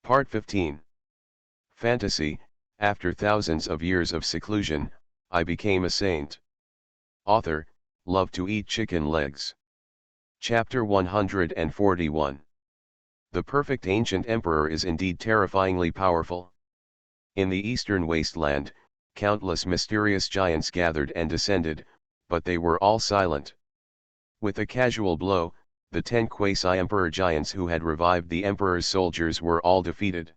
Part 15. Fantasy. After thousands of years of seclusion, I became a saint. Author, love to eat chicken legs. Chapter 141. The perfect ancient emperor is indeed terrifyingly powerful. In the eastern wasteland, countless mysterious giants gathered and descended, but they were all silent. With a casual blow, the 10 quasi-emperor giants who had revived the emperor's soldiers were all defeated.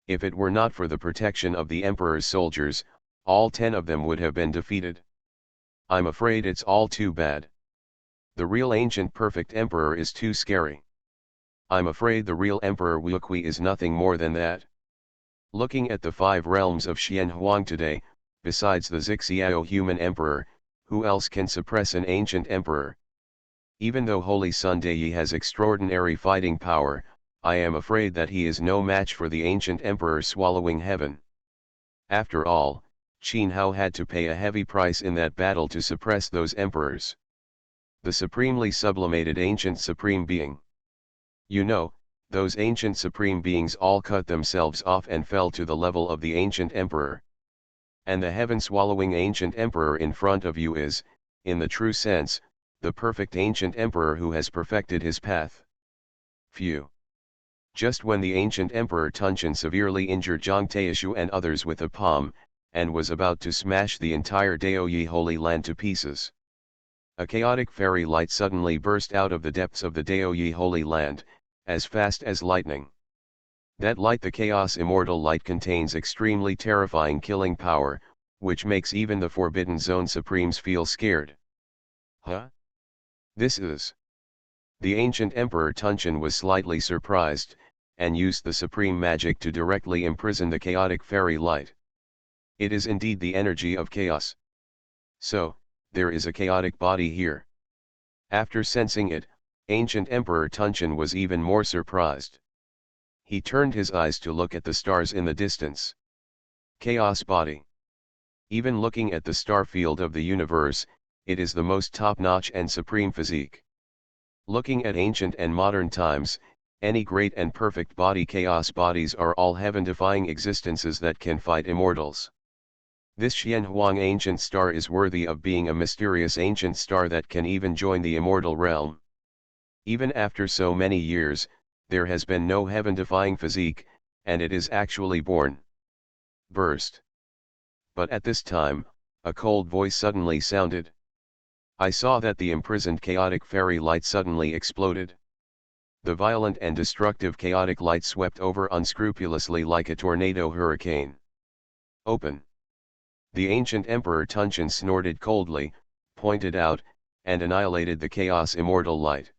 If it were not for the protection of the emperor's soldiers, all 10 of them would have been defeated. I'm afraid it's all too bad. The real ancient perfect emperor is too scary. I'm afraid the real emperor Wuqi is nothing more than that. Looking at the 5 realms of Xianhuang today, besides the Zixiao human emperor, who else can suppress an ancient emperor? Even though Holy Sun Deye has extraordinary fighting power, I am afraid that he is no match for the ancient emperor swallowing heaven. After all, Qin Hao had to pay a heavy price in that battle to suppress those emperors. The supremely sublimated ancient supreme being. You know, those ancient supreme beings all cut themselves off and fell to the level of the ancient emperor. And the heaven-swallowing ancient emperor in front of you is, in the true sense, the perfect ancient emperor who has perfected his path. Phew. Just when the ancient emperor Tunchen severely injured Zhang Taishu and others with a palm, and was about to smash the entire Daoyi Holy Land to pieces, a chaotic fairy light suddenly burst out of the depths of the Daoyi Holy Land, as fast as lightning. That light, the Chaos Immortal Light, contains extremely terrifying killing power, which makes even the Forbidden Zone Supremes feel scared. Huh? This is... The ancient emperor Tunchen was slightly surprised, and used the supreme magic to directly imprison the chaotic fairy light. It is indeed the energy of chaos. So, there is a chaotic body here. After sensing it, ancient emperor Tunchen was even more surprised. He turned his eyes to look at the stars in the distance. Chaos body. Even looking at the star field of the universe, it is the most top-notch and supreme physique. Looking at ancient and modern times, any great and perfect body chaos bodies are all heaven-defying existences that can fight immortals. This Xianhuang ancient star is worthy of being a mysterious ancient star that can even join the immortal realm. Even after so many years, there has been no heaven-defying physique, and it is actually born. Burst. But at this time, a cold voice suddenly sounded. I saw that the imprisoned chaotic fairy light suddenly exploded. The violent and destructive chaotic light swept over unscrupulously like a tornado hurricane. Open. The ancient emperor Tunchen snorted coldly, pointed out, and annihilated the chaos immortal light.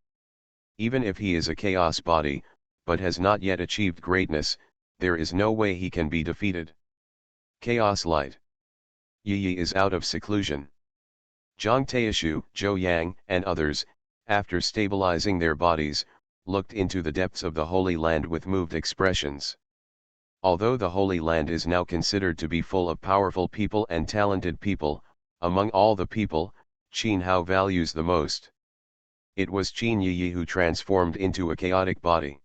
Even if he is a chaos body, but has not yet achieved greatness, there is no way he can be defeated. Chaos light. Yi is out of seclusion. Zhang Taishu, Zhou Yang, and others, after stabilizing their bodies, looked into the depths of the Holy Land with moved expressions. Although the Holy Land is now considered to be full of powerful people and talented people, among all the people, Qin Hao values the most. It was Qin Yi who transformed into a chaotic body.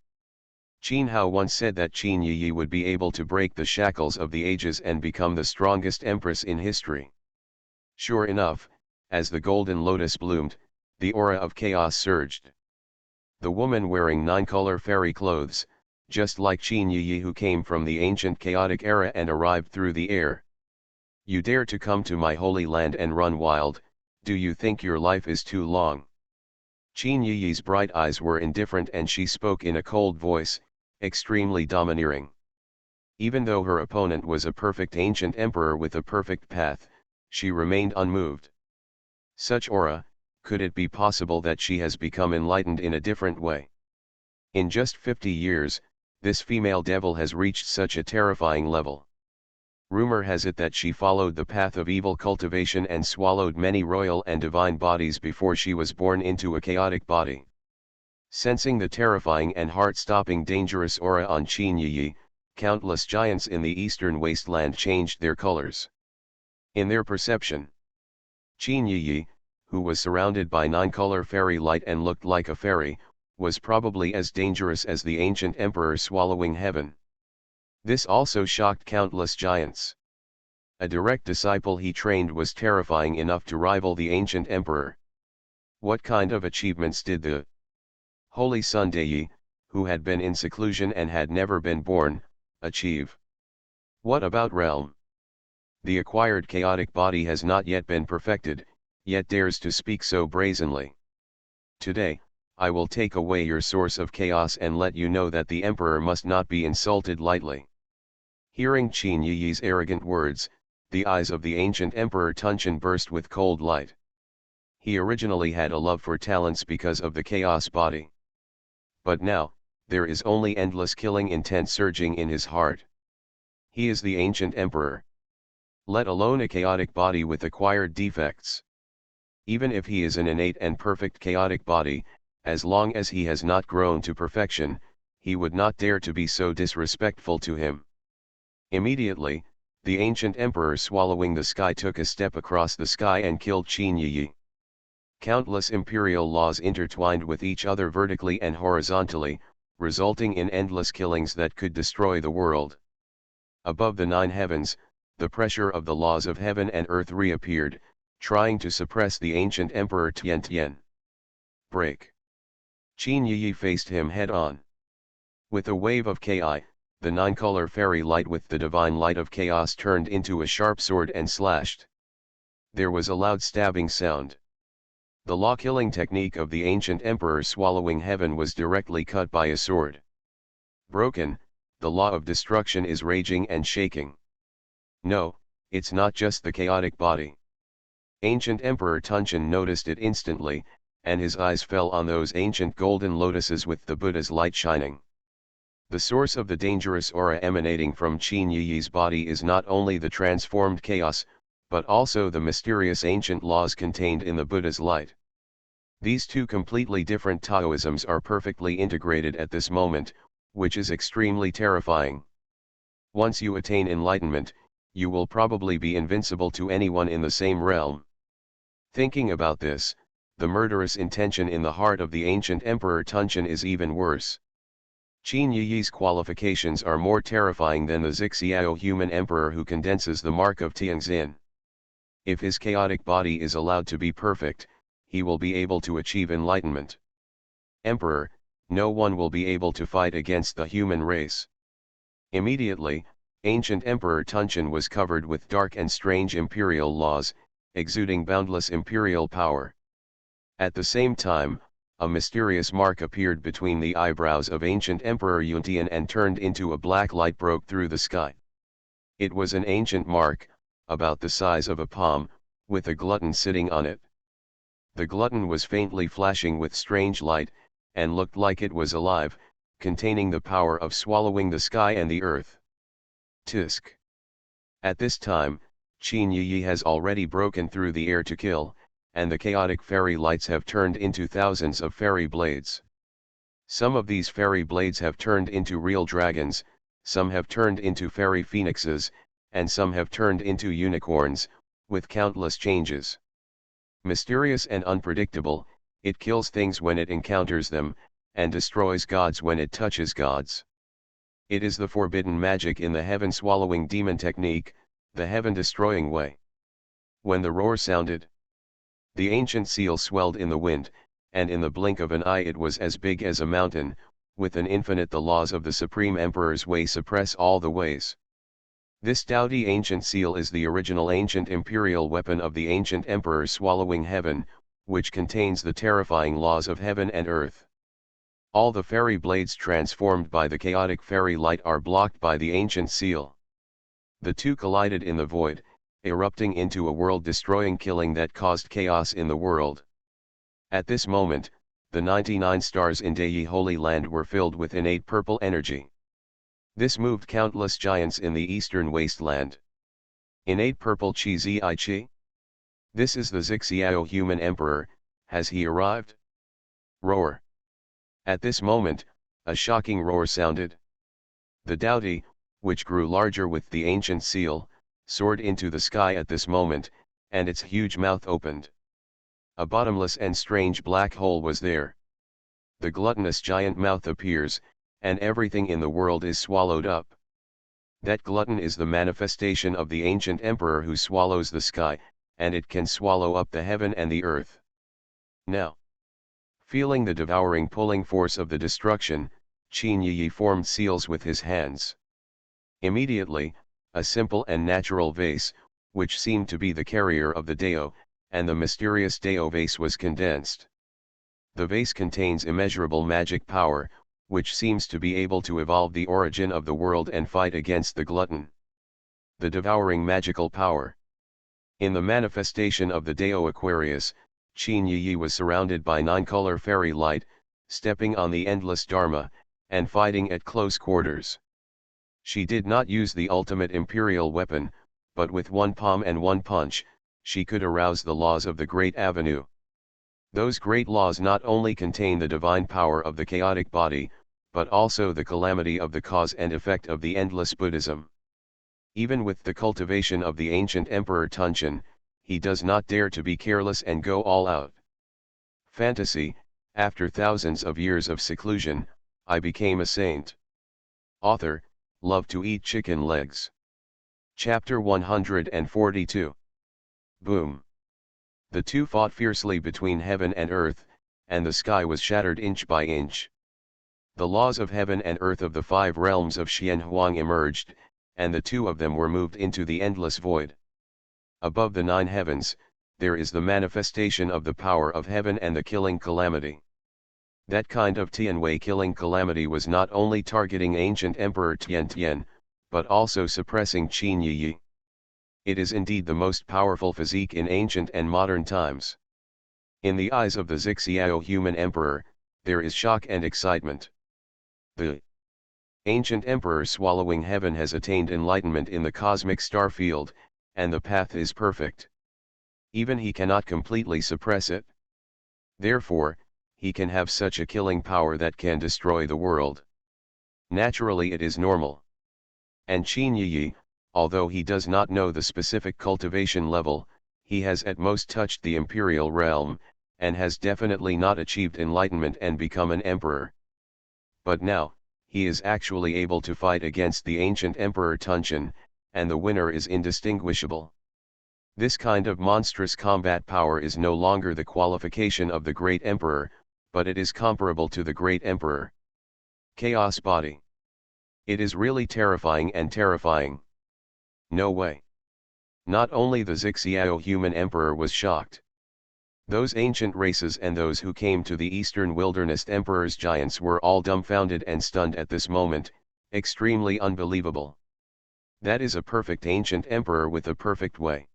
Qin Hao once said that Qin Yi would be able to break the shackles of the ages and become the strongest empress in history. Sure enough, as the golden lotus bloomed, the aura of chaos surged. The woman wearing 9-color fairy clothes, just like Qin Yi who came from the ancient chaotic era and arrived through the air. You dare to come to my holy land and run wild, do you think your life is too long? Qin Yi's bright eyes were indifferent and she spoke in a cold voice, extremely domineering. Even though her opponent was a perfect ancient emperor with a perfect path, she remained unmoved. Such aura, could it be possible that she has become enlightened in a different way? In just 50 years, this female devil has reached such a terrifying level. Rumor has it that she followed the path of evil cultivation and swallowed many royal and divine bodies before she was born into a chaotic body. Sensing the terrifying and heart-stopping dangerous aura on Qin Yi, countless giants in the eastern wasteland changed their colors. In their perception, Qin Yi, who was surrounded by 9-color fairy light and looked like a fairy, was probably as dangerous as the ancient emperor swallowing heaven. This also shocked countless giants. A direct disciple he trained was terrifying enough to rival the ancient emperor. What kind of achievements did the holy son Deyi, who had been in seclusion and had never been born, achieve? What about realm? The acquired chaotic body has not yet been perfected, yet dares to speak so brazenly. Today, I will take away your source of chaos and let you know that the emperor must not be insulted lightly. Hearing Qin Yi's arrogant words, the eyes of the ancient emperor Tunchen burst with cold light. He originally had a love for talents because of the chaos body. But now, there is only endless killing intent surging in his heart. He is the ancient emperor. Let alone a chaotic body with acquired defects. Even if he is an innate and perfect chaotic body, as long as he has not grown to perfection, he would not dare to be so disrespectful to him. Immediately, the ancient emperor swallowing the sky took a step across the sky and killed Qin Yi. Countless imperial laws intertwined with each other vertically and horizontally, resulting in endless killings that could destroy the world. Above the 9 heavens, the pressure of the laws of heaven and earth reappeared, trying to suppress the ancient emperor Tian. Break. Qin Yi faced him head-on. With a wave of Ki, the 9-color fairy light with the divine light of chaos turned into a sharp sword and slashed. There was a loud stabbing sound. The law-killing technique of the ancient emperor swallowing heaven was directly cut by a sword. Broken, the law of destruction is raging and shaking. No, it's not just the chaotic body. Ancient Emperor Tunchen noticed it instantly, and his eyes fell on those ancient golden lotuses with the Buddha's light shining. The source of the dangerous aura emanating from Qin Yi's body is not only the transformed chaos, but also the mysterious ancient laws contained in the Buddha's light. These two completely different Taoisms are perfectly integrated at this moment, which is extremely terrifying. Once you attain enlightenment, you will probably be invincible to anyone in the same realm. Thinking about this, the murderous intention in the heart of the ancient Emperor Tunchen is even worse. Qin Yi's qualifications are more terrifying than the Zixiao human emperor who condenses the mark of Tianxin. If his chaotic body is allowed to be perfect, he will be able to achieve enlightenment. Emperor, no one will be able to fight against the human race. Immediately, ancient Emperor Tunchen was covered with dark and strange imperial laws, exuding boundless imperial power. At the same time, a mysterious mark appeared between the eyebrows of ancient Emperor Yuntian and turned into a black light broke through the sky. It was an ancient mark, about the size of a palm, with a glutton sitting on it. The glutton was faintly flashing with strange light, and looked like it was alive, containing the power of swallowing the sky and the earth. Tisk. At this time, Qin Yi has already broken through the air to kill, and the chaotic fairy lights have turned into thousands of fairy blades. Some of these fairy blades have turned into real dragons, some have turned into fairy phoenixes, and some have turned into unicorns, with countless changes. Mysterious and unpredictable, it kills things when it encounters them, and destroys gods when it touches gods. It is the forbidden magic in the heaven-swallowing demon technique, the heaven-destroying way. When the roar sounded, the ancient seal swelled in the wind, and in the blink of an eye it was as big as a mountain, with an infinite the laws of the Supreme Emperor's way suppress all the ways. This doughty ancient seal is the original ancient imperial weapon of the ancient emperor swallowing heaven, which contains the terrifying laws of heaven and earth. All the fairy blades transformed by the chaotic fairy light are blocked by the ancient seal. The two collided in the void, erupting into a world-destroying killing that caused chaos in the world. At this moment, the 99 stars in Deyi Holy Land were filled with innate purple energy. This moved countless giants in the eastern wasteland. Innate purple Qi Zi Qi? This is the Zixiao human emperor, has he arrived? Roar. At this moment, a shocking roar sounded. The doughty, which grew larger with the ancient seal, soared into the sky at this moment, and its huge mouth opened. A bottomless and strange black hole was there. the gluttonous giant mouth appears, and everything in the world is swallowed up. That glutton is the manifestation of the ancient emperor who swallows the sky, and it can swallow up the heaven and the earth. Now, feeling the devouring pulling force of the destruction, Qin Yi formed seals with his hands. Immediately, a simple and natural vase, which seemed to be the carrier of the Dao, and the mysterious Dao vase was condensed. The vase contains immeasurable magic power, which seems to be able to evolve the origin of the world and fight against the glutton. The devouring magical power. In the manifestation of the Dao Aquarius, Qin Yi was surrounded by nine-color fairy light, stepping on the endless Dharma, and fighting at close quarters. She did not use the ultimate imperial weapon, but with one palm and one punch, she could arouse the laws of the Great Avenue. Those great laws not only contain the divine power of the chaotic body, but also the calamity of the cause and effect of the endless Buddhism. Even with the cultivation of the ancient Emperor Tunchen, he does not dare to be careless and go all out. Fantasy, after thousands of years of seclusion, I became a saint. Author, love to eat chicken legs. Chapter 142. Boom. The two fought fiercely between heaven and earth, and the sky was shattered inch by inch. The laws of heaven and earth of the five realms of Xianhuang emerged, and the two of them were moved into the endless void. Above the nine heavens, there is the manifestation of the power of heaven and the killing calamity. That kind of Tianwei killing calamity was not only targeting ancient Emperor Tian, but also suppressing Qin Yi. It is indeed the most powerful physique in ancient and modern times. In the eyes of the Zixiao human emperor, there is shock and excitement. The ancient emperor swallowing heaven has attained enlightenment in the cosmic star field, and the path is perfect. Even he cannot completely suppress it. Therefore, he can have such a killing power that can destroy the world. Naturally it is normal. And Qin Yi, although he does not know the specific cultivation level, he has at most touched the imperial realm, and has definitely not achieved enlightenment and become an emperor. But now, he is actually able to fight against the ancient Emperor Tunchen, and the winner is indistinguishable. This kind of monstrous combat power is no longer the qualification of the great emperor, but it is comparable to the great emperor. Chaos body. It is really terrifying and terrifying. No way. Not only the Zixiao human emperor was shocked. Those ancient races and those who came to the eastern wilderness emperor's giants were all dumbfounded and stunned at this moment, extremely unbelievable. That is a perfect ancient emperor with a perfect way.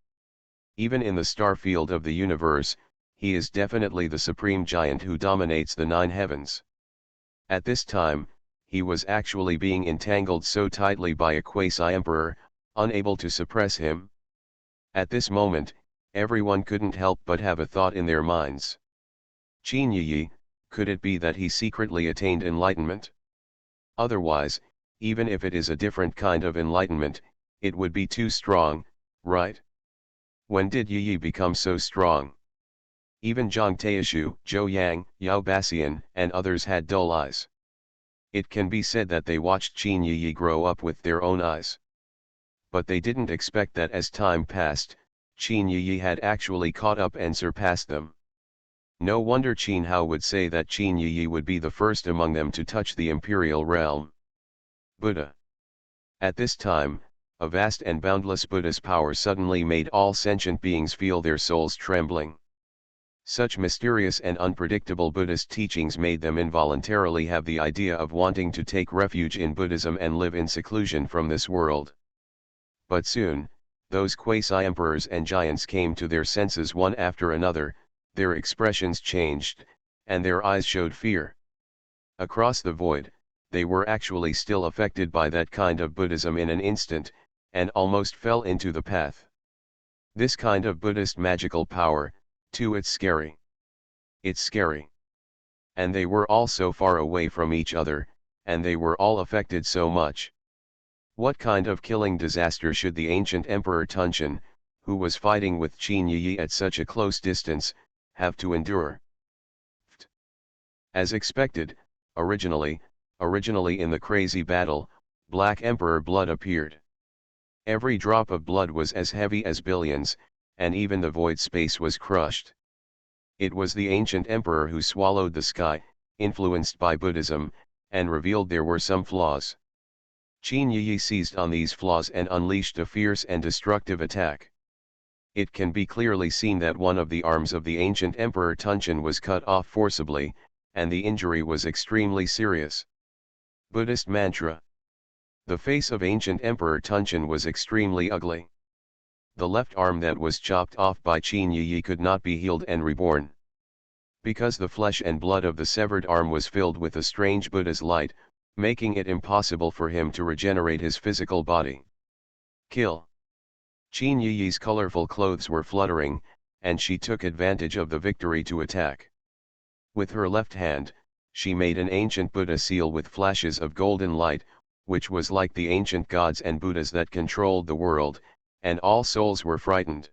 Even in the star field of the universe, he is definitely the supreme giant who dominates the nine heavens. At this time, he was actually being entangled so tightly by a quasi-emperor, unable to suppress him. At this moment, everyone couldn't help but have a thought in their minds. Qin Yi, could it be that he secretly attained enlightenment? Otherwise, even if it is a different kind of enlightenment, it would be too strong, right? When did Yi become so strong? Even Zhang Taishu, Zhou Yang, Yao Baxian, and others had dull eyes. It can be said that they watched Qin Yi grow up with their own eyes. But they didn't expect that as time passed, Qin Yi had actually caught up and surpassed them. No wonder Qin Hao would say that Qin Yi would be the first among them to touch the imperial realm. Buddha. At this time, a vast and boundless Buddha's power suddenly made all sentient beings feel their souls trembling. Such mysterious and unpredictable Buddhist teachings made them involuntarily have the idea of wanting to take refuge in Buddhism and live in seclusion from this world. But soon, those quasi-emperors and giants came to their senses one after another, their expressions changed, and their eyes showed fear. Across the void, they were actually still affected by that kind of Buddhism in an instant, and almost fell into the path. This kind of Buddhist magical power, too, it's scary. It's scary. And they were all so far away from each other, and they were all affected so much. What kind of killing disaster should the ancient Emperor Tunchen, who was fighting with Qin Yi at such a close distance, have to endure? As expected, originally in the crazy battle, Black Emperor blood appeared. Every drop of blood was as heavy as billions, and even the void space was crushed. It was the ancient emperor who swallowed the sky, influenced by Buddhism, and revealed there were some flaws. Qin Yi seized on these flaws and unleashed a fierce and destructive attack. It can be clearly seen that one of the arms of the ancient emperor Tunchen was cut off forcibly, and the injury was extremely serious. Buddhist mantra. The face of ancient emperor Tunchen was extremely ugly. The left arm that was chopped off by Qin Yi could not be healed and reborn. Because the flesh and blood of the severed arm was filled with a strange Buddha's light, making it impossible for him to regenerate his physical body. Kill. Qin Yi's colorful clothes were fluttering, and she took advantage of the victory to attack. With her left hand, she made an ancient Buddha seal with flashes of golden light, which was like the ancient gods and Buddhas that controlled the world, and all souls were frightened.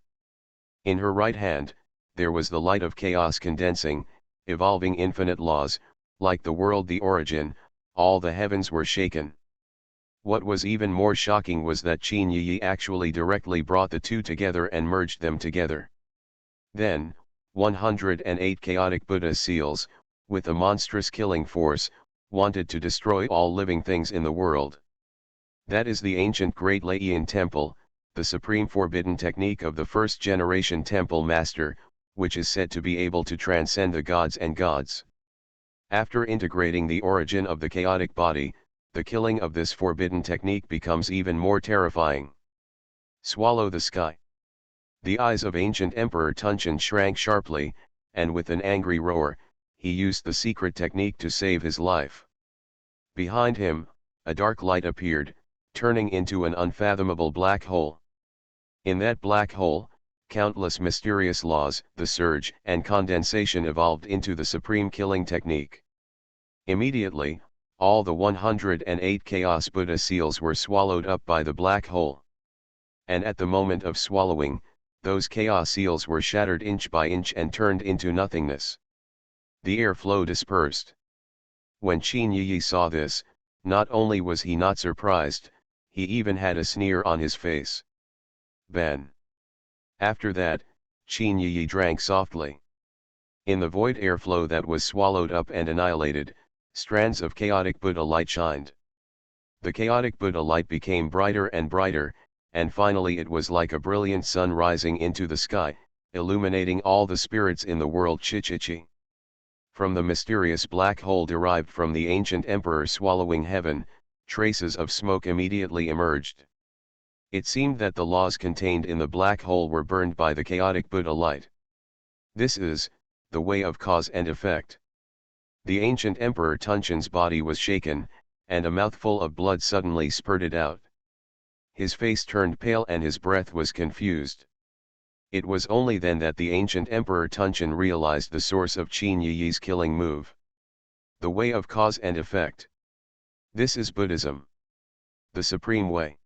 In her right hand, there was the light of chaos condensing, evolving infinite laws, like the world the origin, all the heavens were shaken. What was even more shocking was that Qin Yi actually directly brought the two together and merged them together. Then, 108 chaotic Buddha seals, with a monstrous killing force, wanted to destroy all living things in the world. That is the ancient Great Laotian Temple, the supreme forbidden technique of the first-generation Temple Master, which is said to be able to transcend the gods and gods. After integrating the origin of the chaotic body, the killing of this forbidden technique becomes even more terrifying. Swallow the sky. The eyes of ancient Emperor Tunchen shrank sharply, and with an angry roar, he used the secret technique to save his life. Behind him, a dark light appeared, turning into an unfathomable black hole. In that black hole, countless mysterious laws, the surge and condensation evolved into the supreme killing technique. Immediately, all the 108 Chaos Buddha seals were swallowed up by the black hole. And at the moment of swallowing, those Chaos seals were shattered inch by inch and turned into nothingness. The airflow dispersed. When Qin Yi saw this, not only was he not surprised, he even had a sneer on his face. Ben. After that, Qin Yi drank softly. In the void airflow that was swallowed up and annihilated, strands of chaotic Buddha light shined. The chaotic Buddha light became brighter and brighter, and finally it was like a brilliant sun rising into the sky, illuminating all the spirits in the world Chichichi. From the mysterious black hole derived from the ancient emperor swallowing heaven, traces of smoke immediately emerged. It seemed that the laws contained in the black hole were burned by the chaotic Buddha light. This is the way of cause and effect. The ancient Emperor Tunchen's body was shaken, and a mouthful of blood suddenly spurted out. His face turned pale and his breath was confused. It was only then that the ancient Emperor Tunchen realized the source of Qin Yi's killing move. The way of cause and effect. This is Buddhism. The supreme way.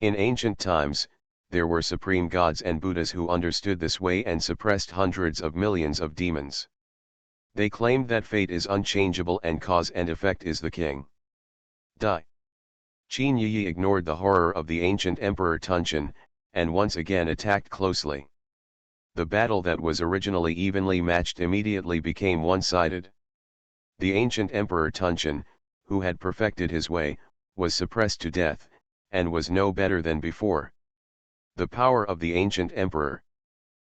In ancient times, there were supreme gods and Buddhas who understood this way and suppressed hundreds of millions of demons. They claimed that fate is unchangeable and cause and effect is the king. Qin Yi ignored the horror of the ancient Emperor Tunchen, and once again attacked closely. The battle that was originally evenly matched immediately became one-sided. The ancient Emperor Tunchen, who had perfected his way, was suppressed to death, and was no better than before. The power of the ancient emperor.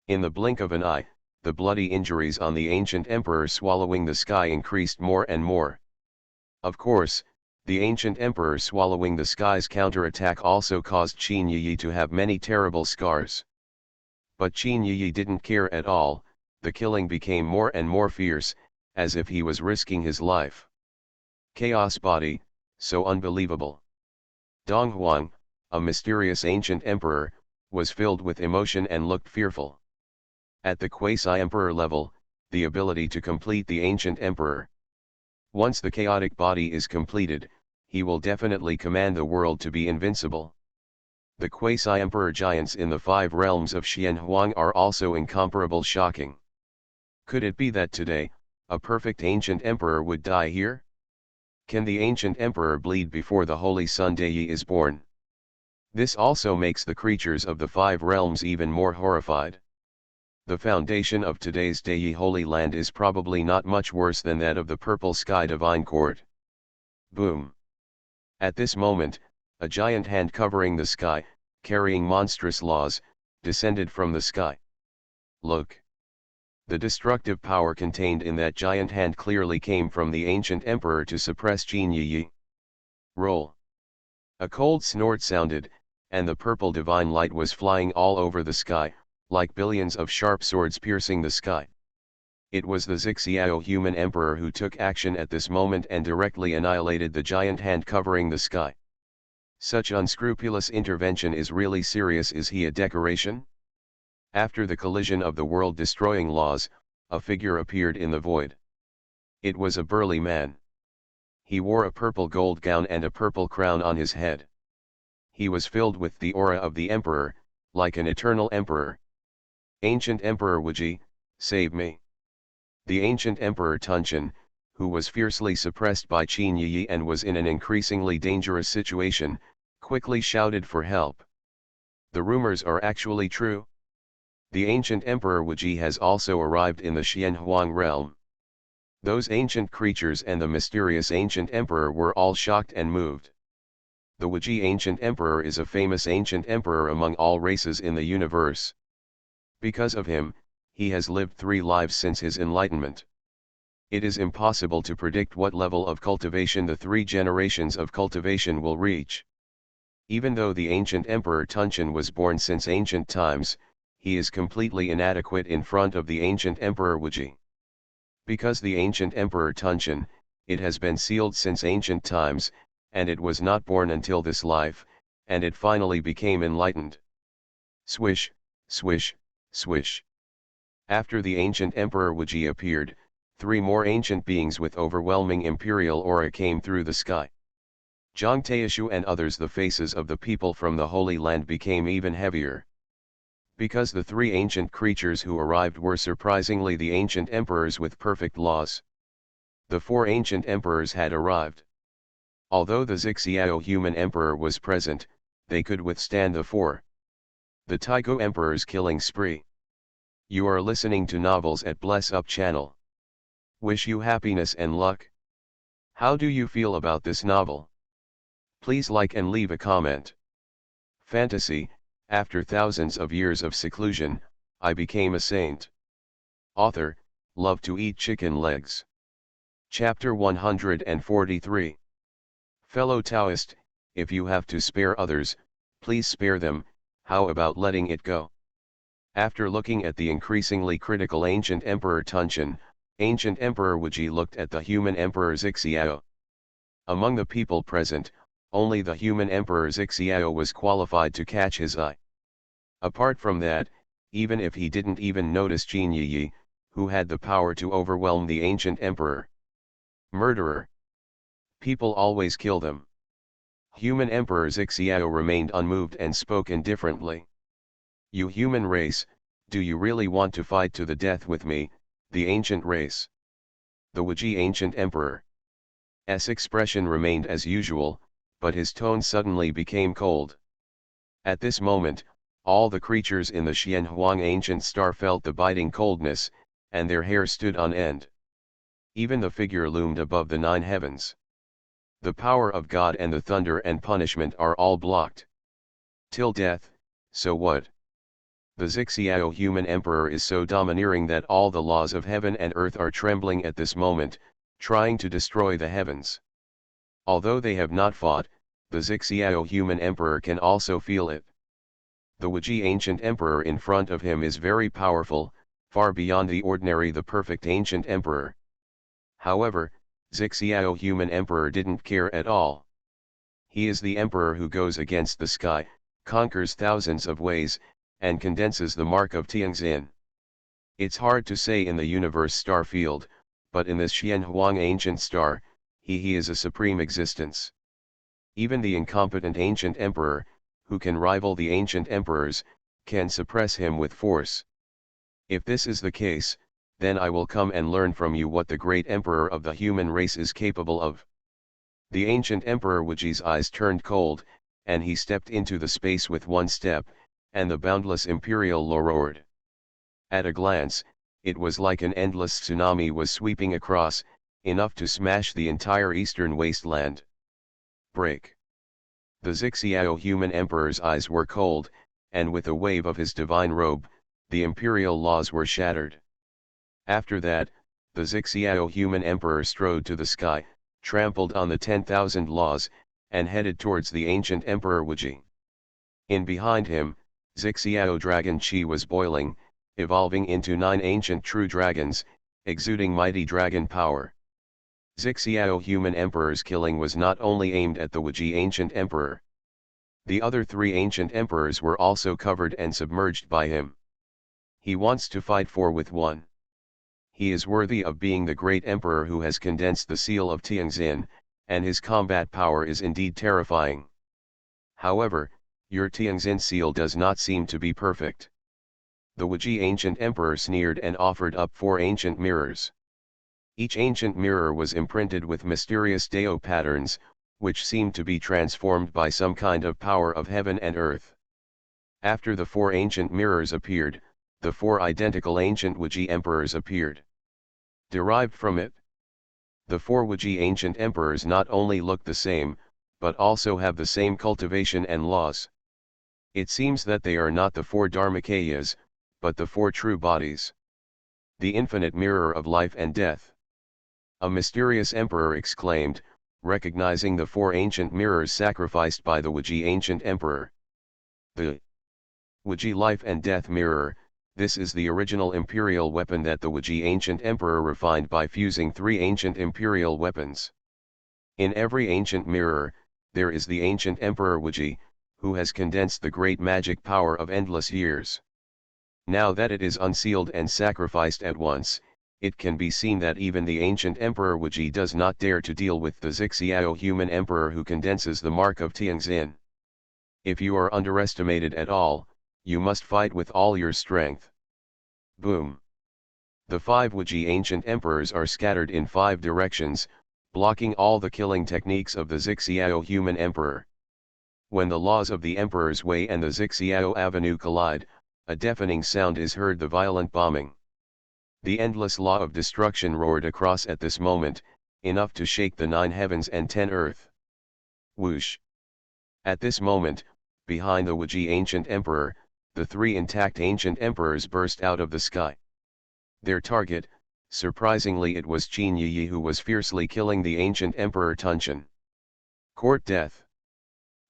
In the blink of an eye, the bloody injuries on the ancient emperor swallowing the sky increased more and more. Of course, the ancient emperor swallowing the sky's counterattack also caused Qin Yi to have many terrible scars. But Qin Yi didn't care at all, the killing became more and more fierce, as if he was risking his life. Chaos body, so unbelievable. Dong Huang, a mysterious ancient emperor, was filled with emotion and looked fearful. At the quasi-emperor level, the ability to complete the ancient emperor. Once the chaotic body is completed, he will definitely command the world to be invincible. The quasi-emperor giants in the 5 realms of Xian Huang are also incomparable shocking. Could it be that today, A perfect ancient emperor would die here? Can the ancient emperor bleed before the Holy Sun Dei is born? This also makes the creatures of the five realms even more horrified. The foundation of today's Dei Holy Land is probably not much worse than that of the Purple Sky Divine Court. Boom! At this moment, a giant hand covering the sky, carrying monstrous laws, descended from the sky. Look! The destructive power contained in that giant hand clearly came from the ancient emperor to suppress Qin Yi. Roll! A cold snort sounded, and the purple divine light was flying all over the sky, like billions of sharp swords piercing the sky. It was the Zixiao human emperor who took action at this moment and directly annihilated the giant hand covering the sky. Such unscrupulous intervention is really serious. Is he a decoration? After the collision of the world-destroying laws, a figure appeared in the void. It was a burly man. He wore a purple gold gown and a purple crown on his head. He was filled with the aura of the emperor, like an eternal emperor. Ancient Emperor Wuji, save me. The ancient Emperor Tunchen, who was fiercely suppressed by Qin Yi and was in an increasingly dangerous situation, quickly shouted for help. The rumors are actually true. The ancient Emperor Wuji has also arrived in the Xianhuang realm. Those ancient creatures and the mysterious ancient emperor were all shocked and moved. The Wuji ancient emperor is a famous ancient emperor among all races in the universe. Because of him, he has lived 3 lives since his enlightenment. It is impossible to predict what level of cultivation the 3 generations of cultivation will reach. Even though the ancient emperor Tunchen was born since ancient times, he is completely inadequate in front of the ancient emperor Wuji. Because the ancient emperor Tunchen, it has been sealed since ancient times, and it was not born until this life, and it finally became enlightened. Swish, swish, swish. After the ancient emperor Wuji appeared, 3 more ancient beings with overwhelming imperial aura came through the sky. Zhang Taishu and others. The faces of the people from the Holy Land became even heavier. Because the 3 ancient creatures who arrived were surprisingly the ancient emperors with perfect laws. The 4 ancient emperors had arrived. Although the Zixiao human emperor was present, they could withstand the 4. The Taigo Emperor's killing spree. You are listening to Novels at Bless Up channel. Wish you happiness and luck. How do you feel about this novel? Please like and leave a comment. Fantasy, after thousands of years of seclusion, I became a saint. Author, love to eat chicken legs. Chapter 143. Fellow Taoist, if you have to spare others, please spare them. How about letting it go? After looking at the increasingly critical ancient emperor Tunchen, ancient emperor Wuji looked at the human emperor Zixiao. Among the people present, only the human emperor Zixiao was qualified to catch his eye. Apart from that, even if he didn't even notice Qin Yi, who had the power to overwhelm the ancient emperor. Murderer. People always kill them. Human emperor Zixiao remained unmoved and spoke indifferently. You human race, do you really want to fight to the death with me, the ancient race? The Wuji ancient emperor's expression remained as usual, but his tone suddenly became cold. At this moment, all the creatures in the Xianhuang ancient star felt the biting coldness, and their hair stood on end. Even the figure loomed above the 9 heavens. The power of God and the thunder and punishment are all blocked. Till death, so what? The Zixiao human emperor is so domineering that all the laws of heaven and earth are trembling at this moment, trying to destroy the heavens. Although they have not fought, the Zixiao human emperor can also feel it. The Wuji ancient emperor in front of him is very powerful, far beyond the ordinary the perfect ancient emperor. However, Zixiao human emperor didn't care at all. He is the emperor who goes against the sky, conquers thousands of ways, and condenses the mark of Tianxin. It's hard to say in the universe star field, but in this Xianhuang ancient star, he is a supreme existence. Even the incompetent ancient emperor, who can rival the ancient emperors, can suppress him with force. If this is the case, then I will come and learn from you what the great emperor of the human race is capable of. The ancient emperor Wuji's eyes turned cold, and he stepped into the space with one step, and the boundless imperial law roared. At a glance, it was like an endless tsunami was sweeping across, enough to smash the entire eastern wasteland. Break. The Zixiao human emperor's eyes were cold, and with a wave of his divine robe, the imperial laws were shattered. After that, the Zixiao human emperor strode to the sky, trampled on the 10,000 laws, and headed towards the ancient emperor Wuji. In behind him, Zixiao dragon Qi was boiling, evolving into 9 ancient true dragons, exuding mighty dragon power. Zixiao human emperor's killing was not only aimed at the Wuji ancient emperor. The other 3 ancient emperors were also covered and submerged by him. He wants to fight 4 with 1. He is worthy of being the great emperor who has condensed the seal of Tianxin, and his combat power is indeed terrifying. However, your Tianxin seal does not seem to be perfect. The Wuji ancient emperor sneered and offered up 4 ancient mirrors. Each ancient mirror was imprinted with mysterious Dao patterns, which seemed to be transformed by some kind of power of heaven and earth. After the 4 ancient mirrors appeared, the 4 identical ancient Wuji emperors appeared. Derived from it, the 4 Wuji ancient emperors not only look the same, but also have the same cultivation and laws. It seems that they are not the 4 Dharmakayas, but the 4 true bodies. The infinite mirror of life and death. A mysterious emperor exclaimed, recognizing the 4 ancient mirrors sacrificed by the Wuji ancient emperor. The Wuji life and death mirror. This is the original imperial weapon that the Wuji ancient emperor refined by fusing 3 ancient imperial weapons. In every ancient mirror, there is the ancient emperor Wuji, who has condensed the great magic power of endless years. Now that it is unsealed and sacrificed at once, it can be seen that even the ancient emperor Wuji does not dare to deal with the Zixiao human emperor who condenses the mark of Tianxin. If you are underestimated at all, you must fight with all your strength. Boom. The 5 Wuji ancient emperors are scattered in 5 directions, blocking all the killing techniques of the Zixiao human emperor. When the laws of the emperor's way and the Zixiao avenue collide, a deafening sound is heard, the violent bombing. The endless law of destruction roared across at this moment, enough to shake the 9 heavens and 10 earth. Whoosh. At this moment, behind the Wuji ancient emperor, the 3 intact ancient emperors burst out of the sky. Their target, surprisingly, it was Qin Yi who was fiercely killing the ancient emperor Tunshan. Court death.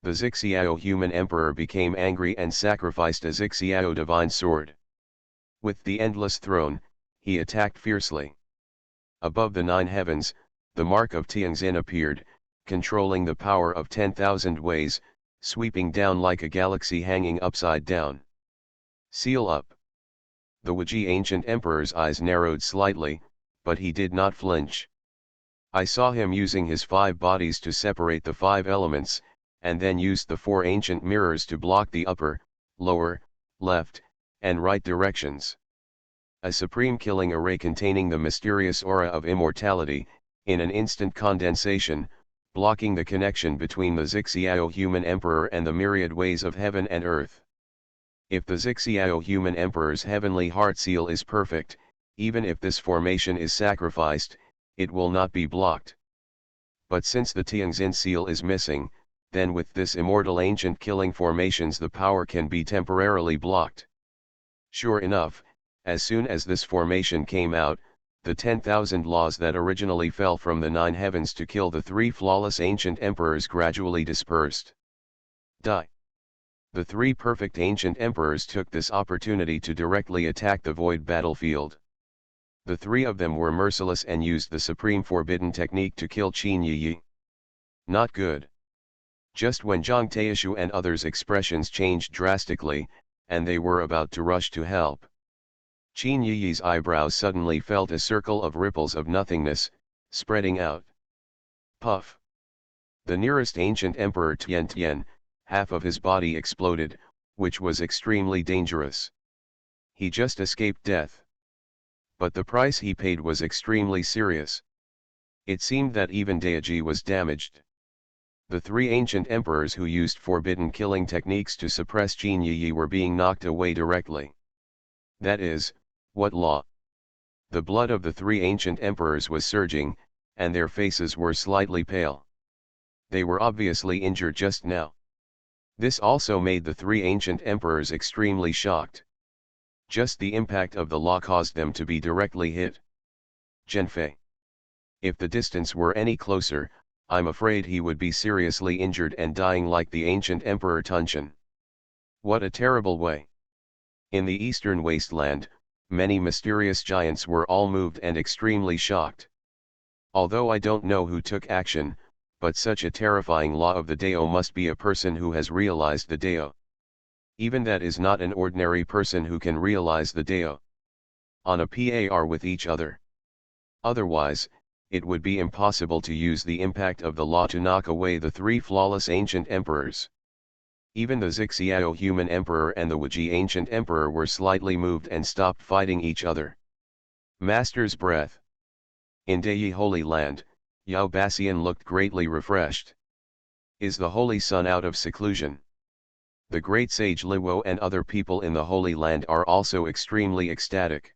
The Zixiao human emperor became angry and sacrificed a Zixiao divine sword. With the endless throne, he attacked fiercely. Above the 9 heavens, the mark of Tianxin appeared, controlling the power of 10,000 ways, sweeping down like a galaxy hanging upside down. Seal up. The Wuji ancient emperor's eyes narrowed slightly, but he did not flinch. I saw him using his 5 bodies to separate the 5 elements, and then used the 4 ancient mirrors to block the upper, lower, left, and right directions. A supreme killing array containing the mysterious aura of immortality, in an instant condensation, blocking the connection between the Zixiao human emperor and the myriad ways of heaven and earth. If the Zixiao human emperor's heavenly heart seal is perfect, even if this formation is sacrificed, it will not be blocked. But since the Tianxin seal is missing, then with this immortal ancient killing formations the power can be temporarily blocked. Sure enough, as soon as this formation came out, the 10,000 laws that originally fell from the 9 heavens to kill the 3 flawless ancient emperors gradually dispersed. Die. The 3 perfect ancient emperors took this opportunity to directly attack the void battlefield. The 3 of them were merciless and used the supreme forbidden technique to kill Qin Yi. Not good. Just when Zhang Taishu and others' expressions changed drastically, and they were about to rush to help, Qin Yi's eyebrows suddenly felt a circle of ripples of nothingness, spreading out. Puff. The nearest ancient emperor Tian, half of his body exploded, which was extremely dangerous. He just escaped death. But the price he paid was extremely serious. It seemed that even Daiji was damaged. The three ancient emperors who used forbidden killing techniques to suppress Qin Yi were being knocked away directly. That is, what law? The blood of the three ancient emperors was surging, and their faces were slightly pale. They were obviously injured just now. This also made the three ancient emperors extremely shocked. Just the impact of the law caused them to be directly hit. Zhenfei. If the distance were any closer, I'm afraid he would be seriously injured and dying like the ancient emperor Tunshan. What a terrible way. In the eastern wasteland, many mysterious giants were all moved and extremely shocked. Although I don't know who took action, but such a terrifying law of the Dao must be a person who has realized the Dao. Even that is not an ordinary person who can realize the Dao on a par with each other. Otherwise, it would be impossible to use the impact of the law to knock away the three flawless ancient emperors. Even the Zixiao human emperor and the Wuji ancient emperor were slightly moved and stopped fighting each other. Master's breath. In Dei Holy Land, Yao Bassian looked greatly refreshed. Is the Holy Sun out of seclusion? The great sage Liwo and other people in the Holy Land are also extremely ecstatic.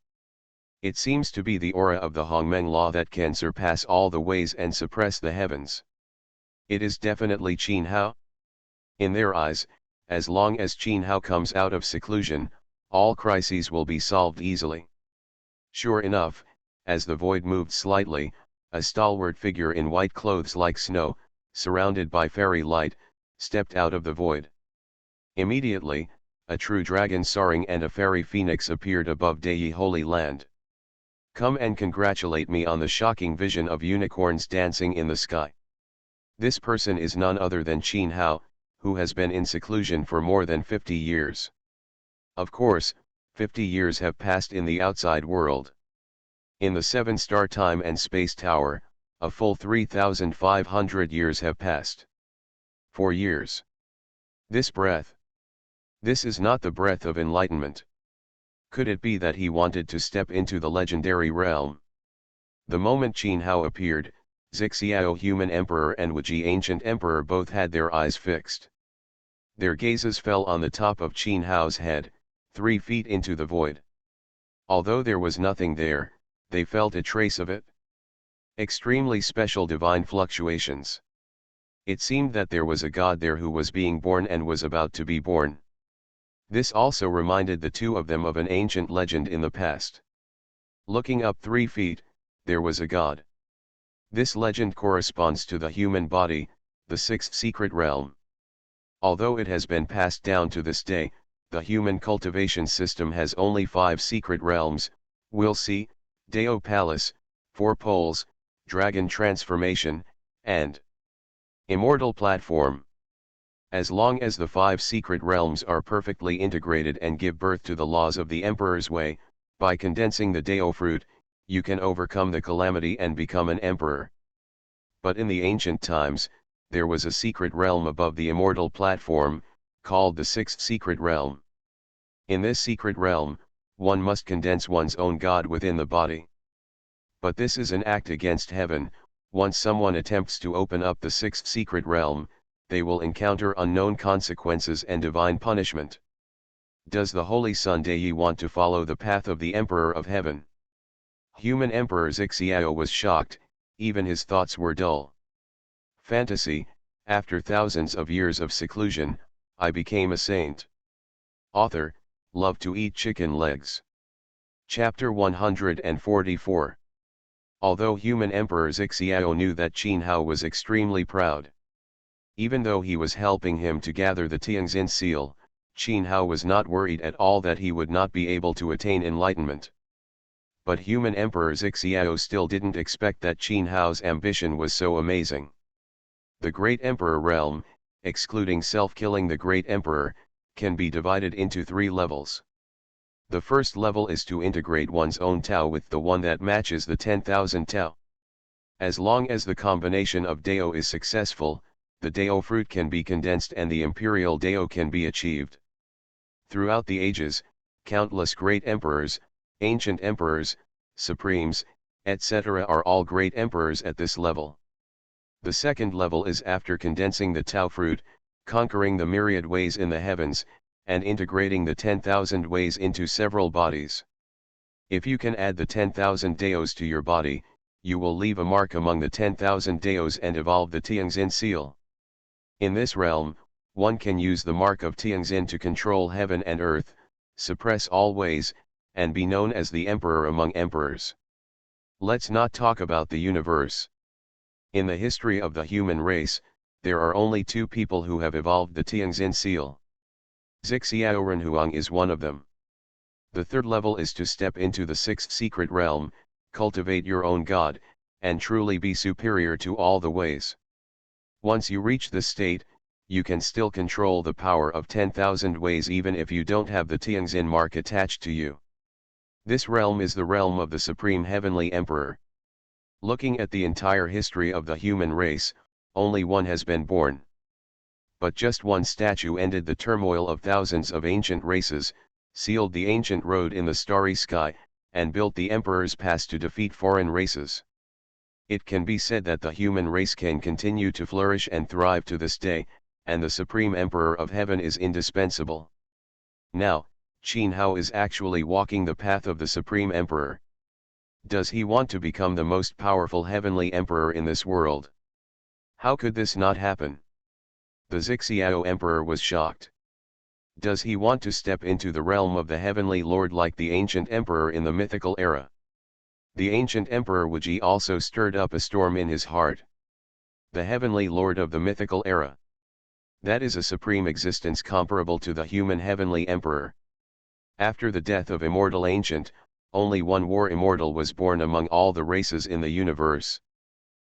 It seems to be the aura of the Hongmeng law that can surpass all the ways and suppress the heavens. It is definitely Qin Hao. In their eyes, as long as Qin Hao comes out of seclusion, all crises will be solved easily. Sure enough, as the void moved slightly, a stalwart figure in white clothes like snow, surrounded by fairy light, stepped out of the void. Immediately, a true dragon soaring and a fairy phoenix appeared above Dei Holy Land. Come and congratulate me on the shocking vision of unicorns dancing in the sky. This person is none other than Qin Hao, who has been in seclusion for more than 50 years. Of course, 50 years have passed in the outside world. In the 7-star time and space tower, a full 3,500 years have passed. 4 years. This breath. This is not the breath of enlightenment. Could it be that he wanted to step into the legendary realm? The moment Qin Hao appeared, Zixiao human emperor and Wuji ancient emperor both had their eyes fixed. Their gazes fell on the top of Qin Hao's head, 3 feet into the void. Although there was nothing there, they felt a trace of it. Extremely special divine fluctuations. It seemed that there was a god there who was being born and was about to be born. This also reminded the two of them of an ancient legend in the past. Looking up 3 feet, there was a god. This legend corresponds to the human body, the 6th secret realm. Although it has been passed down to this day, the human cultivation system has only 5 secret realms: Will See, Dao Palace, 4 Poles, Dragon Transformation, and Immortal Platform. As long as the 5 secret realms are perfectly integrated and give birth to the laws of the Emperor's Way, by condensing the Dao fruit, you can overcome the calamity and become an emperor. But in the ancient times, there was a secret realm above the immortal platform, called the 6th secret realm. In this secret realm, one must condense one's own god within the body. But this is an act against heaven. Once someone attempts to open up the 6th secret realm, they will encounter unknown consequences and divine punishment. Does the Holy Sun Dei want to follow the path of the Emperor of Heaven? Human Emperor Zixiao was shocked, even his thoughts were dull. Fantasy. After thousands of years of seclusion, I became a saint. Author, love to eat chicken legs. Chapter 144. Although human Emperor Zixiao knew that Qin Hao was extremely proud. Even though he was helping him to gather the Tianxin seal, Qin Hao was not worried at all that he would not be able to attain enlightenment. But human Emperor Zixiao still didn't expect that Qin Hao's ambition was so amazing. The Great Emperor realm, excluding self-killing the Great Emperor, can be divided into 3 levels. The first level is to integrate one's own Tao with the one that matches the 10,000 Tao. As long as the combination of Dao is successful, the Dao fruit can be condensed and the imperial Dao can be achieved. Throughout the ages, countless great emperors, ancient emperors, supremes, etc. are all great emperors at this level. The second level is after condensing the Tao fruit, conquering the myriad ways in the heavens, and integrating the 10,000 ways into several bodies. If you can add the 10,000 Daos to your body, you will leave a mark among the 10,000 Daos and evolve the Tianxin seal. In this realm, one can use the mark of Tianxin to control heaven and earth, suppress all ways, and be known as the emperor among emperors. Let's not talk about the universe. In the history of the human race, there are only two people who have evolved the Tianxin seal. Zixiao Renhuang is one of them. The third level is to step into the sixth secret realm, cultivate your own God, and truly be superior to all the ways. Once you reach this state, you can still control the power of 10,000 ways even if you don't have the Tianxin mark attached to you. This realm is the realm of the Supreme Heavenly Emperor. Looking at the entire history of the human race, only one has been born. But just one statue ended the turmoil of thousands of ancient races, sealed the ancient road in the starry sky, and built the Emperor's pass to defeat foreign races. It can be said that the human race can continue to flourish and thrive to this day, and the Supreme Emperor of Heaven is indispensable. Now, Qin Hao is actually walking the path of the Supreme Emperor. Does he want to become the most powerful heavenly emperor in this world? How could this not happen? The Zixiao Emperor was shocked. Does he want to step into the realm of the heavenly lord like the ancient emperor in the mythical era? The ancient emperor Wuji also stirred up a storm in his heart. The heavenly lord of the mythical era. That is a supreme existence comparable to the human heavenly emperor. After the death of immortal ancient, only one war immortal was born among all the races in the universe.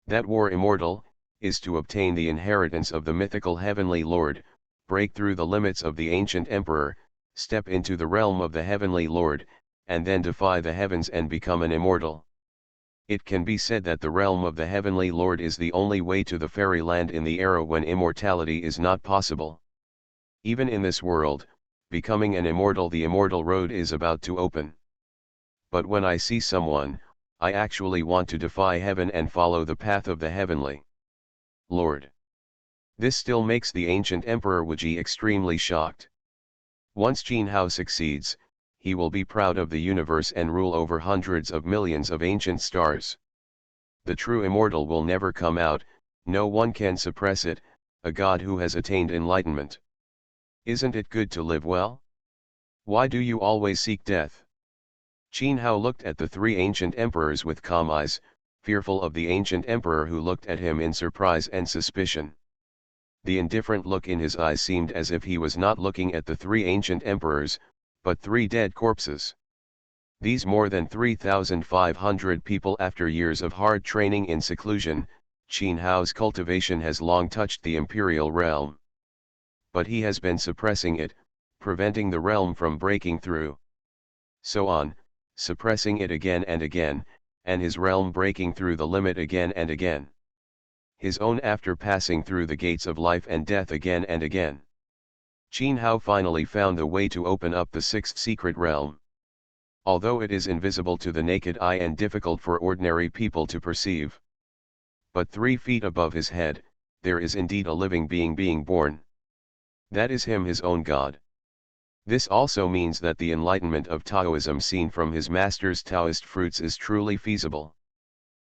That war immortal is to obtain the inheritance of the mythical heavenly lord, break through the limits of the ancient emperor, step into the realm of the heavenly lord, and then defy the heavens and become an immortal. It can be said that the realm of the heavenly lord is the only way to the fairyland in the era when immortality is not possible. Even in this world, becoming an immortal, the immortal road is about to open. But when I see someone, I actually want to defy heaven and follow the path of the heavenly Lord. This still makes the ancient Emperor Wuji extremely shocked. Once Qin Hao succeeds, he will be proud of the universe and rule over hundreds of millions of ancient stars. The true immortal will never come out, no one can suppress it, a god who has attained enlightenment. Isn't it good to live well? Why do you always seek death? Qin Hao looked at the three ancient emperors with calm eyes, fearful of the ancient emperor who looked at him in surprise and suspicion. The indifferent look in his eyes seemed as if he was not looking at the three ancient emperors, but three dead corpses. These more than 3,500 people, after years of hard training in seclusion, Qin Hao's cultivation has long touched the imperial realm. But he has been suppressing it, preventing the realm from breaking through. So on, suppressing it again and again, and his realm breaking through the limit again and again. His own after passing through the gates of life and death again and again. Qin Hao finally found the way to open up the sixth secret realm. Although it is invisible to the naked eye and difficult for ordinary people to perceive. But 3 feet above his head, there is indeed a living being being born. That is him, his own God. This also means that the enlightenment of Taoism seen from his master's Taoist fruits is truly feasible.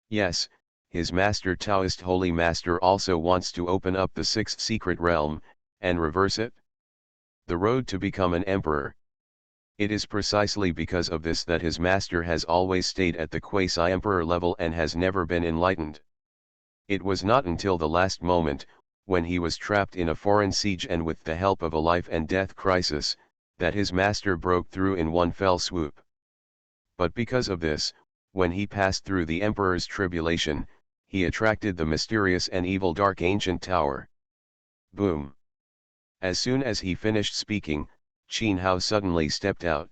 Yes, his master Taoist Holy Master also wants to open up the sixth secret realm, and reverse it. The road to become an emperor. It is precisely because of this that his master has always stayed at the quasi-emperor level and has never been enlightened. It was not until the last moment, when he was trapped in a foreign siege and with the help of a life and death crisis, that his master broke through in one fell swoop. But because of this, when he passed through the emperor's tribulation, he attracted the mysterious and evil dark ancient tower. Boom! As soon as he finished speaking, Qin Hao suddenly stepped out.